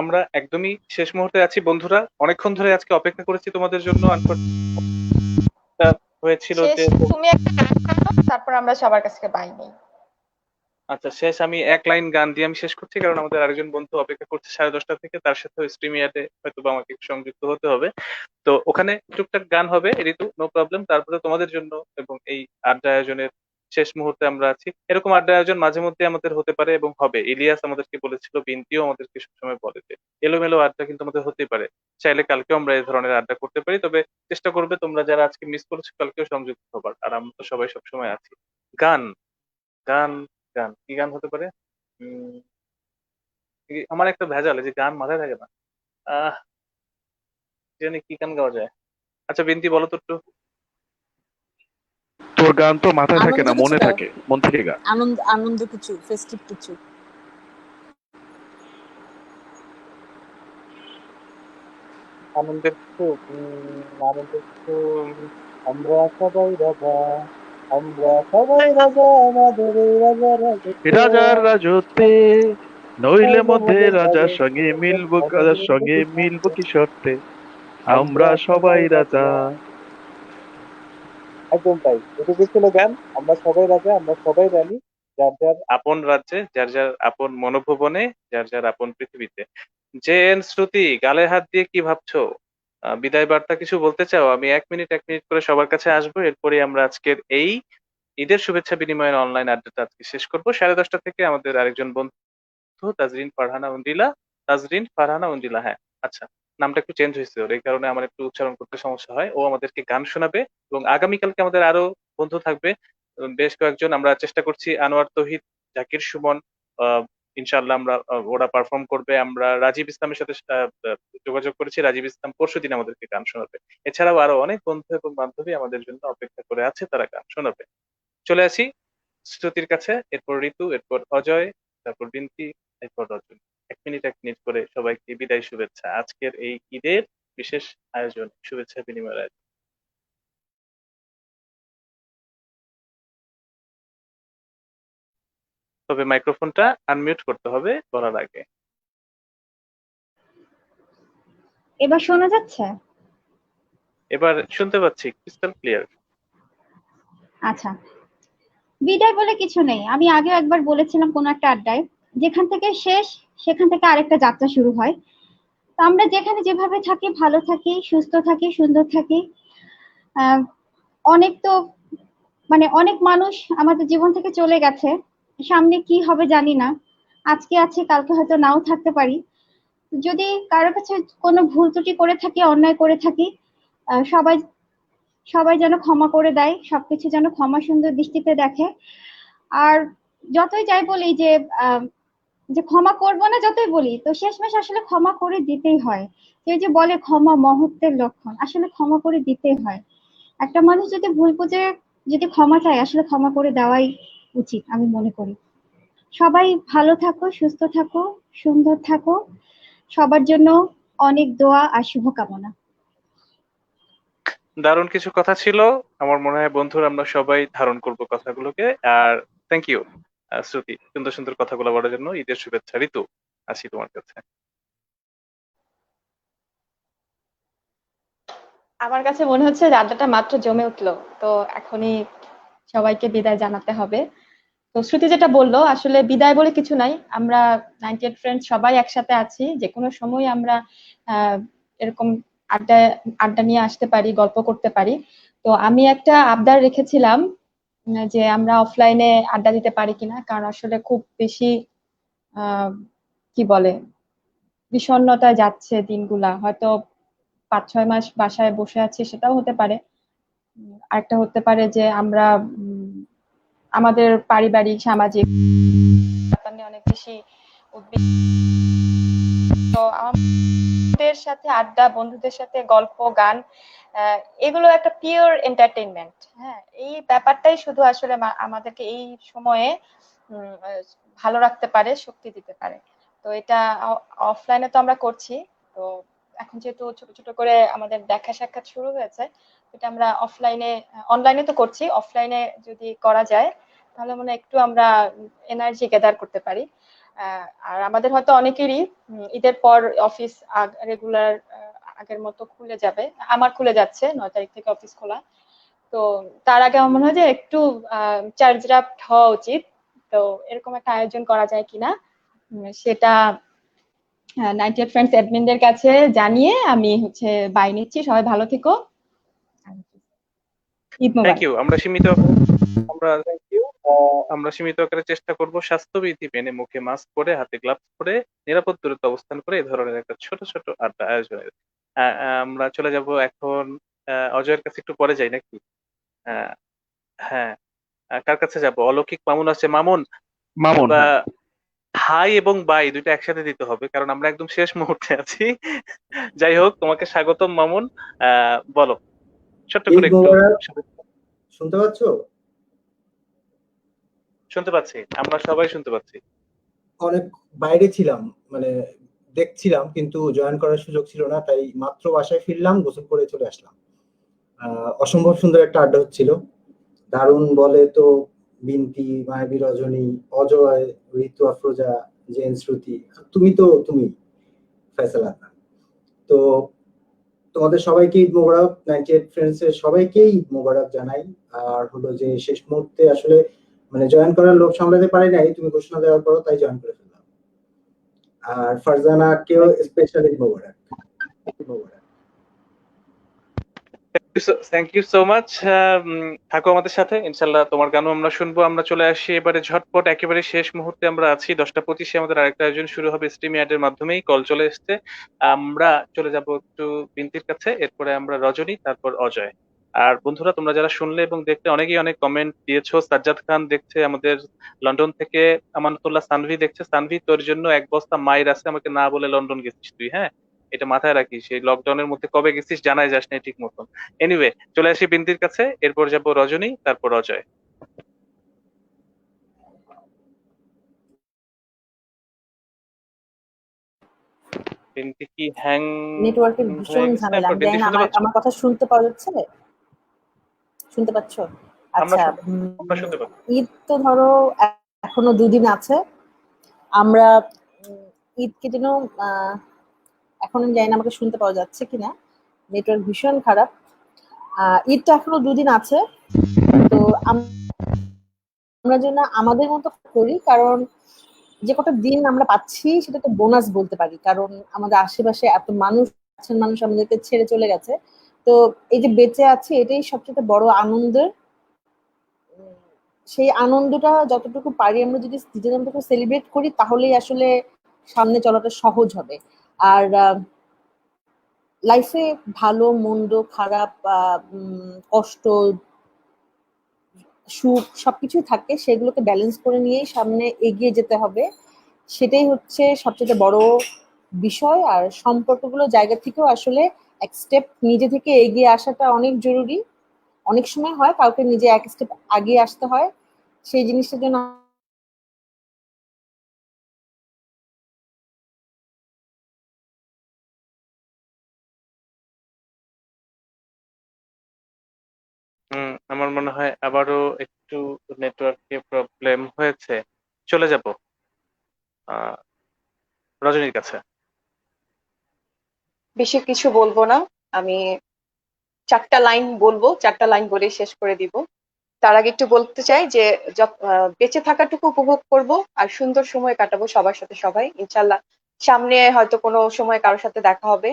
Speaker 1: আমরা একদমই শেষ মুহূর্তে আছি বন্ধুরা, অনেকক্ষণ ধরে আজকে অপেক্ষা করেছি তোমাদের জন্য। হয়েছিল
Speaker 4: শেষ
Speaker 1: যে,
Speaker 4: তুমি একটা গান গাও, তারপর আমরা সবার কাছ থেকে বাই নেই।
Speaker 1: আচ্ছা, শেষ আমি এক লাইন গান দিয়ে আমি শেষ করছি, কারণ আমাদের আরেকজন বন্ধু অপেক্ষা করছে 10:30 থেকে, তার সাথে স্ট্রিম ইয়ার্ডে হয়তো বা আমাকে সংযুক্ত হতে হবে। তো ওখানে টুকটাক গান হবে ঋতু, নো প্রবলেম। তারপরে তোমাদের জন্য এবং এই আড্ডা আয়োজনের শেষ মুহূর্তে আমরা আছি। এরকম আড্ডা আয়োজন মাঝে মধ্যে আমাদের হতে পারে এবং হবে। ইলিয়াস আমাদেরকে বলেছিল, বিনতিও আমাদেরকে সবসময় বলে যে এলোমেলো আড্ডা কিন্তু আমাদের হতেই পারে। চাইলে কালকেও আমরা এই ধরনের আড্ডা করতে পারি, তবে চেষ্টা করবে তোমরা যারা আজকে মিস করেছো কালকেও সংযুক্ত হবার। আর আমরা তো সবাই সবসময় আছি। গান, গান, গান কি গান হতে পারে? উম আমার একটা ভেজাল, এই যে গান মাথায় থাকে না। আহ জানি কি গান গাওয়া যায়। আচ্ছা বিনতি বলো তো একটু।
Speaker 2: তোর গান তো মাথায় থাকে
Speaker 7: আনন্দ
Speaker 2: না,
Speaker 7: কিছু
Speaker 2: মনে
Speaker 7: গাও।
Speaker 2: থাকে, মন থেকে গা।
Speaker 7: আনন্দ, আনন্দ কিছু, ফেস্টিভ কিছু।
Speaker 1: আনন্দের কিছু, আনন্দের কিছু। আমরা সবাই রাজা, আমরা সবাই রাজা, আমাদের এই রাজা রাজত্বে,
Speaker 2: রাজার রাজত্বে, নইলে
Speaker 1: নইলে
Speaker 2: মধ্যে
Speaker 1: মোদের
Speaker 2: রাজার
Speaker 1: রাজা,
Speaker 2: সঙ্গে মিলবো,
Speaker 1: আমাদের
Speaker 2: রাজার
Speaker 1: এই
Speaker 2: সঙ্গে
Speaker 1: দুটি
Speaker 2: মিলবো
Speaker 1: থাকবে।
Speaker 2: কি শর্তে,
Speaker 1: আমরা
Speaker 2: আমরা
Speaker 1: সবাই
Speaker 2: সবাই রাজা।
Speaker 1: রাজা। একদম তাই, এটুকু ছিল গান। আমরা সবাই রাজা, আমরা সবাই রানী, যার যার আপন রাজ্যে, যার যার আপন মনোভবনে, যার যার আপন পৃথিবীতে। জেন শ্রুতি, গালে হাত দিয়ে কি ভাবছো? বিদায় বার্তা কিছু বলতে চাও? আমি 1 মিনিট করে সবার কাছে আসবো, এরপরে আমরা আজকের এই ঈদের শুভেচ্ছা বিনিময়ের অনলাইন আড্ডাটা আজকে শেষ করবো। 10:30 থেকে আমাদের আরেকজন বন্ধু তাজরিন ফারহানা উন্দিলা, তাজরিন ফারহানা উন্দিলা, হ্যাঁ, আচ্ছা, নামটা একটু চেঞ্জ হয়েছে ওর, এই কারণে আমার একটু উচ্চারণ করতে সমস্যা হয়। ও আমাদেরকে গান শোনাবে এবং আগামীকালকে আমাদের আরো বন্ধু থাকবে, বেশ কয়েকজন। আমরা চেষ্টা করছি আনোয়ার তৌহিদ, জাকির সুমন, আহ, ইনশাআল্লাহ আমরা ওরা পারফর্ম করবে। আমরা রাজীব ইসলামের সাথে যোগাযোগ করেছি, রাজীব ইসলাম পরশুদিন আমাদেরকে গান শোনাবে। এছাড়াও আরো অনেক বন্ধু এবং বান্ধবী আমাদের জন্য অপেক্ষা করে আছে, তারা গান শোনাবে। চলে আসি শ্রুতির কাছে, এরপর ঋতু, এরপর অজয়, তারপর বিনতি, এরপর রজনী। 1 মিনিট 1 মিনিট করে সবাইকে বিদায় শুভেচ্ছা আজকের এই ঈদের বিশেষ আয়োজন, শুভেচ্ছা বিনিময়ের আয়োজন। তবে মাইক্রোফোনটা আনমিউট করতে হবে বলার আগে।
Speaker 6: এবার শোনা যাচ্ছে?
Speaker 1: এবার শুনতে পাচ্ছি ক্রিস্টাল ক্লিয়ার।
Speaker 6: আচ্ছা, বিদায় বলে কিছু নেই। আমি আগেও একবার বলেছিলাম কোনো একটা আড্ডায়, যেখান থেকে শেষ সেখান থেকে আরেকটা যাত্রা শুরু হয়। তো আমরা যেখানে যেভাবে থাকি, ভালো থাকি, সুস্থ থাকি, সুন্দর থাকি। আহ অনেক তো মানে অনেক মানুষ আমাদের জীবন থেকে চলে গেছে, সামনে কি হবে জানি না। আজকে আছে, কালকে হয়তো নাও থাকতে পারি। যদি কারোর কাছে কোনো ভুল ত্রুটি করে থাকি, অন্যায় করে থাকি, সবাই সবাই যেন ক্ষমা করে দেয়, সবকিছু যেন ক্ষমা সুন্দর দৃষ্টিতে দেখে। আর যতই যাই বলি যে যে ক্ষমা করব না, যতই বলি তো শেষমেশ আসলে ক্ষমা করে দিতেই হয়। কেউ যে বলে ক্ষমা মহত্বের লক্ষণ, আসলে ক্ষমা করে দিতেই হয়। একটা মানুষ যদি ভুল বুঝে যদি ক্ষমা চায়, আসলে ক্ষমা করে দেওয়াই উচিত আমি মনে করি। সবাই ভালো থাকো, সুস্থ থাকো, সুন্দর থাকো। সবার জন্য অনেক দোয়া আর শুভকামনা।
Speaker 1: দারুণ কিছু কথা ছিল, আমার মনে হয় বন্ধুরা আমরা সবাই ধারণ করব কথাগুলোকে। আর থ্যাংক ইউ শ্রুতি, সুন্দর সুন্দর কথাগুলো বলার জন্য। ঈদের শুভেচ্ছা। ঋতু, আসি তোমার কাছে।
Speaker 3: আমার কাছে মনে হচ্ছে যে আড্ডাটা মাত্র জমে উঠলো। তো এখনই সবাইকে বিদায় জানাতে হবে। তো শ্রুতি যেটা বললো, আসলে বিদায় বলে কিছু নাই। আমরা 98 ফ্রেন্ড সবাই একসাথে আছি, যে কোনো সময় আমরা আহ এরকম আড্ডা আড্ডা নিয়ে আসতে পারি, গল্প করতে পারি। তো আমি একটা আবদার রেখেছিলাম, যে আমরা অফলাইনে আড্ডা দিতে পারি কিনা, কারণ আসলে খুব বেশি আহ কি বলে বিষণ্ণতায় যাচ্ছে দিনগুলা। হয়তো 5-6 মাস বাসায় বসে আছি, সেটাও হতে পারে। আরেকটা হতে পারে যে আমরা আমাদের পারিবারিক সামাজিক ব্যাপার নিয়ে অনেক বেশি উদ্বিগ্ন। তো আমাদের সাথে আড্ডা, বন্ধুদের সাথে গল্প, গান, এগুলো একটা পিওর এন্টারটেইনমেন্ট। হ্যাঁ, এই ব্যাপারটাই শুধু আসলে আমাদেরকে এই সময়ে ভালো রাখতে পারে, শক্তি দিতে পারে। তো এটা অফলাইনে তো আমরা করছি। তো এখন যেহেতু ছোট ছোট করে আমাদের দেখা সাক্ষাৎ শুরু হয়েছে, এটা আমরা অফলাইনে অনলাইনে তো করছি, অফলাইনে যদি করা যায় তাহলে মনে হয় একটু আমরা এনার্জি গ্যাদার করতে পারি। আর আমাদের হয়তো অনেকেরই ঈদের পর অফিস রেগুলার আগের মতো খুলে যাবে। আমার খুলে যাচ্ছে, 9 তারিখ থেকে অফিস খোলা। তো তার আগে আমার মনে হয় যে একটু চার্জ আপ হওয়া উচিত। তো এরকম একটা আয়োজন করা যায় কিনা, সেটা 98 ফ্রেন্ডস অ্যাডমিনদের কাছে জানিয়ে আমি হচ্ছে বাই নিচ্ছি। সবাই ভালো থেকো। ঈদ
Speaker 1: থ্যাংক
Speaker 3: মোবারক।
Speaker 1: ইউ। Thank you. আমরা সীমিত আকারে চেষ্টা করব স্বাস্থ্যবিধি মেনে, মুখে মাস্ক পরে, হাতে গ্লাভস পরে, নিরাপদ দূরত্বে অবস্থান করে এই ধরনের একটা ছোট ছোট আড্ডা আয়োজনের। আমরা চলে যাব এখন অজয়ের কাছে, একটু পরে যাই নাকি? আহ, হ্যাঁ, কার কাছে যাব? অলৌকিক মামুন আছে। মামুন,
Speaker 2: মামুন, হ্যাঁ।
Speaker 1: হাই এবং বাই দুইটা একসাথে দিতে হবে, কারণ আমরা একদম শেষ মুহূর্তে আছি। যাই হোক, তোমাকে স্বাগতম মামুন। বলো ছোট্ট
Speaker 9: ঈদ
Speaker 1: করে একটু।
Speaker 9: মোবারক। শুনতে পাচ্ছ?
Speaker 1: শুনতে পাচ্ছি, আমরা সবাই শুনতে পাচ্ছি।
Speaker 9: অনেক বাইরে ছিলাম, মানে দেখছিলাম, কিন্তু জয়েন করার সুযোগ ছিল না, তাই মাত্র বাসায় ফিরলাম, গোসল করে চলে আসলাম। অসম্ভব সুন্দর একটা আড্ডা হচ্ছিল। দারুণ বলে তো বিনতি, মায়াবী রজনী, অজয়, ঋতু, আফরোজা, জেন, শ্রুতি, তুমি ফয়সাল আদনান। তো তোমাদের সবাইকে ঈদ মোবারক। 98 ফ্রেন্ডস এর সবাইকেই ঈদ মোবারক জানাই। আর হলো যে শেষ মুহূর্তে আসলে মানে জয়েন করার লোক সামলাতে পারি নাই, তুমি ঘোষণা দেওয়ার পরও তাই জয়েন করে ফেললাম। আর ফারজানা কেও স্পেশাল ঈদ মোবারক। ঈদ মোবারক।
Speaker 1: Thank you so much. থাকো আমাদের সাথে, ইনশাল্লাহ তোমার গানও আমরা শুনবো। আমরা চলে আসি এবারে ঝটপট, একেবারে শেষ মুহূর্তে আমরা আছি। 10টা 25-এ আমাদের আরেকটা আয়োজন শুরু হবে স্ট্রিম অ্যাডের মাধ্যমেই, কল চলে এসছে। আমরা চলে যাব একটু বিনতির কাছে, এরপরে আমরা রজনী, তারপর অজয়। আর বন্ধুরা, তোমরা যারা শুনলে এবং দেখলে, অনেকেই অনেক কমেন্ট দিয়েছো। সাজ্জাদ খান দেখছে আমাদের লন্ডন থেকে, আমানতুল্লাহ সানভি দেখছে। সানভি, তোর জন্য 1 বস্তা মাইর আছে, আমাকে না বলে লন্ডন গেছিস তুই, হ্যাঁ? এটা মাথায় রাখিস, এই লকডাউনের মধ্যে কবে গেছিস জানাই যাস না ঠিক মতো। এনিওয়ে, চলে আসি বিন্তির কাছে, এরপর যাব রজনী, তারপর অজয়। বিন্তি কি হ্যাং
Speaker 7: নেটওয়ার্কের
Speaker 1: হয়ে
Speaker 7: ভীষণ
Speaker 1: গেছে?
Speaker 7: ঝামেলা,
Speaker 1: তারপর
Speaker 7: আমি জানি
Speaker 1: বিন্তি
Speaker 7: না
Speaker 1: শুনতে
Speaker 7: আমার
Speaker 1: পাচ্ছ?
Speaker 7: আমার কথা শুনতে পাওয়া যাচ্ছে? শুনতে পাচ্ছ?
Speaker 1: আমরা
Speaker 7: আচ্ছা।
Speaker 1: আমরা শুনতে পাচ্ছি।
Speaker 7: ঈদ তো ধরো এখনো 2 দিন আছে। আমরা ঈদ কেটে এখন আমি জানি না আমাকে শুনতে পাওয়া যাচ্ছে কিনা, নেটওয়ার্ক ভীষণ খারাপ। ঈদটা এখনো 2 দিন আছে, তো আমরা যেন আমাদের মতো করি, কারণ যে কটা দিন আমরা পাচ্ছি সেটা তো বোনাস বলতে পারি, কারণ আমাদের আশেপাশে এত মানুষ আছেন, মানুষ আমাদেরকে ছেড়ে চলে গেছে। তো এই যে বেঁচে আছি, এটাই সবচেয়ে বড় আনন্দের। সেই আনন্দটা যতটুকু পারি আমরা যদি নিজেদের মতো সেলিব্রেট করি, তাহলেই আসলে সামনে চলাটা সহজ হবে। আর লাইফে ভালো মন্দ খারাপ, কষ্ট সুখ সবকিছুই থাকে, সেগুলোকে ব্যালেন্স করে নিয়েই সামনে এগিয়ে যেতে হবে। সেটাই হচ্ছে সবচেয়ে বড় বিষয়। আর সম্পর্কগুলো জায়গা থেকেও আসলে এক স্টেপ নিজে থেকে এগিয়ে আসাটা অনেক জরুরি। অনেক সময় হয় কাউকে নিজে এক স্টেপ আগিয়ে আসতে হয়, সেই জিনিসটার জন্য
Speaker 1: আমার মনে হয় আবারও একটু নেটওয়ার্কে প্রবলেম হয়েছে। চলে যাব আহ রজনীর কাছে।
Speaker 8: বেশি কিছু বলবো না, আমি 4টা লাইন বলবো, 4টা লাইন বলে শেষ করে দিব। তার আগে একটু বলতে চাই যে বেঁচে থাকাটুকু উপভোগ করব, আর সুন্দর সময় কাটাবো সবার সাথে, সবাই ইনশাল্লাহ। সামনে হয়তো কোনো সময় কারোর সাথে দেখা হবে,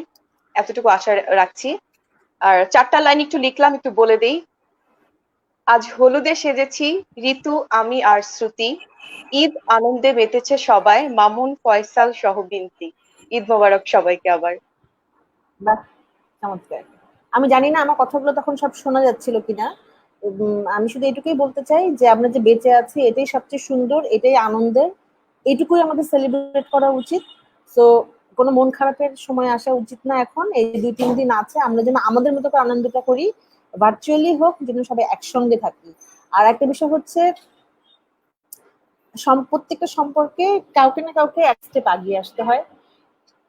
Speaker 8: এতটুকু আশা রাখছি। আর 4টা লাইন একটু লিখলাম, একটু বলে দেই। আজ হলুদে সেজেছি, ঋতু আমি আর শ্রুতি, ঈদ আনন্দে মেতেছে সবাই, মামুন ফয়সাল সহ বিনতি। ঈদ মোবারক সবাইকে আবার।
Speaker 7: বাহ, চমৎকার। আমি জানি না আমার কথাগুলো তখন সব শোনা যাচ্ছিল কিনা। আমি শুধু এটুকুই বলতে চাই যে আমরা যে বেঁচে আছি এটাই সবচেয়ে সুন্দর, এটাই আনন্দের, এটুকুই আমাদের সেলিব্রেট করা উচিত। তো কোনো মন খারাপের সময় আসা উচিত না। এখন এই 2-3 দিন আছে, আমরা যেন আমাদের মতো করে আনন্দটা করি, ভার্চুয়ালি হোক, যেন সবাই একসঙ্গে থাকি। আর একটা বিষয় হচ্ছে, প্রত্যেকটা সম্পর্কে কাউকে না কাউকে এক স্টেপ আগিয়ে আসতে হয়,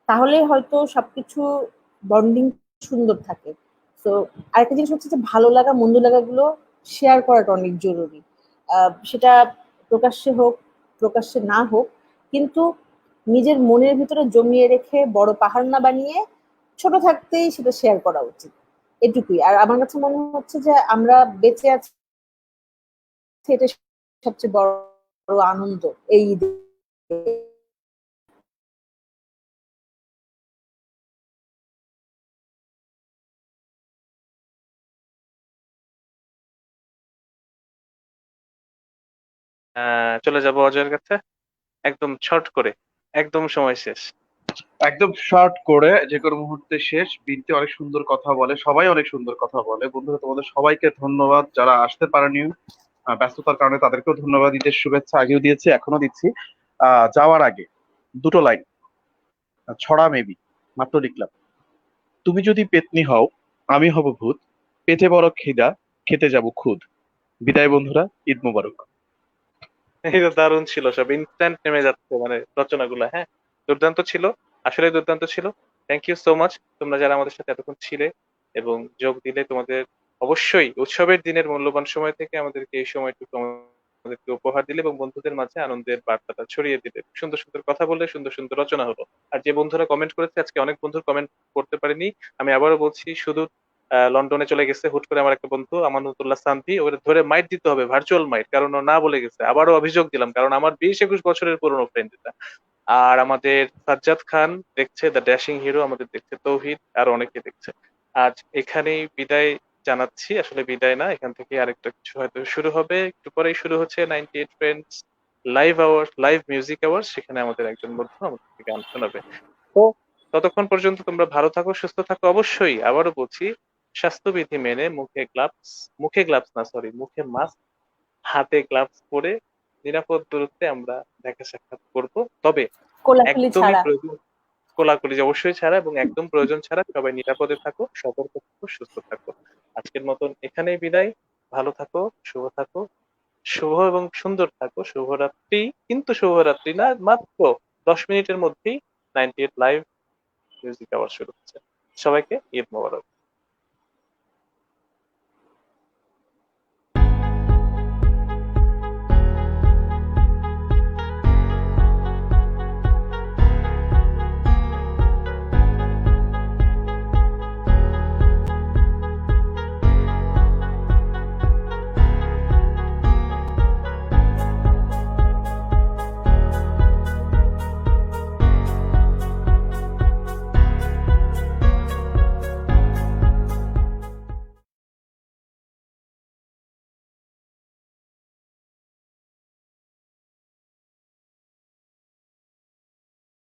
Speaker 7: তাহলে হয়তো সবকিছু বন্ডিং সুন্দর থাকে। তো আরেকটা জিনিস হচ্ছে যে ভালো লাগা মন্দ লাগাগুলো শেয়ার করাটা অনেক জরুরি। সেটা প্রকাশ্যে হোক প্রকাশ্যে না হোক, কিন্তু নিজের মনের ভিতরে জমিয়ে রেখে বড় পাহাড় না বানিয়ে ছোট থাকতেই সেটা শেয়ার করা উচিত। এটুকুই। আর আমার কাছে মনে হচ্ছে যে আমরা বেঁচে আছি, এটা সবচেয়ে বড় আনন্দ এই ঈদে।
Speaker 1: চলে যাব অজয়ের কাছে, একদম শর্ট করে, একদম সময় শেষ।
Speaker 2: একদম শর্ট করে, যে কোনো মুহূর্তে শেষ। বিনতে অনেক সুন্দর কথা বলে, সবাই অনেক সুন্দর কথা বলে। বন্ধুরা, তোমাদের সবাইকে ধন্যবাদ। যারা আসতে পারেনি ব্যস্ততার কারণে, তাদেরকেও ধন্যবাদ। ঈদের শুভেচ্ছা আগেও দিয়েছি, এখনো দিচ্ছি। যাওয়ার আগে 2টো লাইন ছড়া মেবি মাত্র লিখলাম। তুমি যদি পেতনি হও, আমি হব ভূত, পেটে বড় খিদা, খেতে যাব খুদ। বিদায় বন্ধুরা, ঈদ মোবারক।
Speaker 1: এটা দারুণ ছিল, সব ইনস্ট্যান্ট নেমে যাচ্ছে মানে রচনাগুলো, হ্যাঁ। দুর্দান্ত ছিল, আসলে দুর্দান্ত ছিল। থ্যাংক ইউ সো মাচ, তোমরা যারা আমাদের সাথে এতক্ষণ ছিলে এবং যোগ দিলে। তোমাদের অবশ্যই উৎসবের দিনের মূল্যবান সময় থেকে আমাদেরকে এই সময়টুকু আমাদেরকে উপহার দিলে এবং বন্ধুদের মাঝে আনন্দের বার্তাটা ছড়িয়ে দিলে। সুন্দর সুন্দর কথা বললে, সুন্দর সুন্দর রচনা হলো। আর যে বন্ধুরা কমেন্ট করেছে, আজকে অনেক বন্ধুর কমেন্ট করতে পারিনি, আমি আবারও বলছি, শুধু লন্ডনে চলে গেছে হুট করে আমার একটা বন্ধু আমানুল্লাহ সানভি, ওরে ধরে মাইট দিতে হবে, ভার্চুয়াল মাইট, কারণ ও না বলে গেছে। আবারও অভিযোগ দিলাম, কারণ আমার 20-21 বছরের পুরনো ফ্রেন্ড এটা। আর আমাদের সাজ্জাদ খান দেখছে, দ্য ড্যাশিং হিরো, আমাদের দেখছে তৌহিদ, আর অনেকে দেখছে। আজ এখানেই বিদায় জানাচ্ছি, আসলে বিদায় না, এখান থেকে আরেকটা কিছু হয়তো শুরু হবে, একটু পরেই শুরু হচ্ছে 98 friends live hour, live music hour. সেখানে আমাদের একজন বন্ধু আমাদেরকে গান শোনাবে। তো ততক্ষণ পর্যন্ত তোমরা ভালো থাকো, সুস্থ থাকো। অবশ্যই আবারও বলছি, স্বাস্থ্যবিধি মেনে মুখে গ্লাভস না, সরি, মুখে মাস্ক, হাতে গ্লাভস পরে নিরাপদ দূরত্বে আমরা দেখা সাক্ষাৎ করব। তবে
Speaker 7: কোলাকুলি
Speaker 1: একদমই
Speaker 7: ছাড়া।
Speaker 1: প্রয়োজন, কোলাকুলি অবশ্যই ছাড়া, এবং একদম প্রয়োজন ছাড়া সবাই নিরাপদে থাকো, সতর্ক থাকো, সুস্থ থাকো। আজকের মতন এখানেই বিদায়। ভালো থাকো, শুভ থাকো, শুভ এবং সুন্দর থাকো। শুভরাত্রি, কিন্তু শুভরাত্রি না, মাত্র 10 মিনিটের মধ্যেই 98 লাইভ মিউজিক আওয়ার শুরু হচ্ছে। সবাইকে ঈদ মোবারক।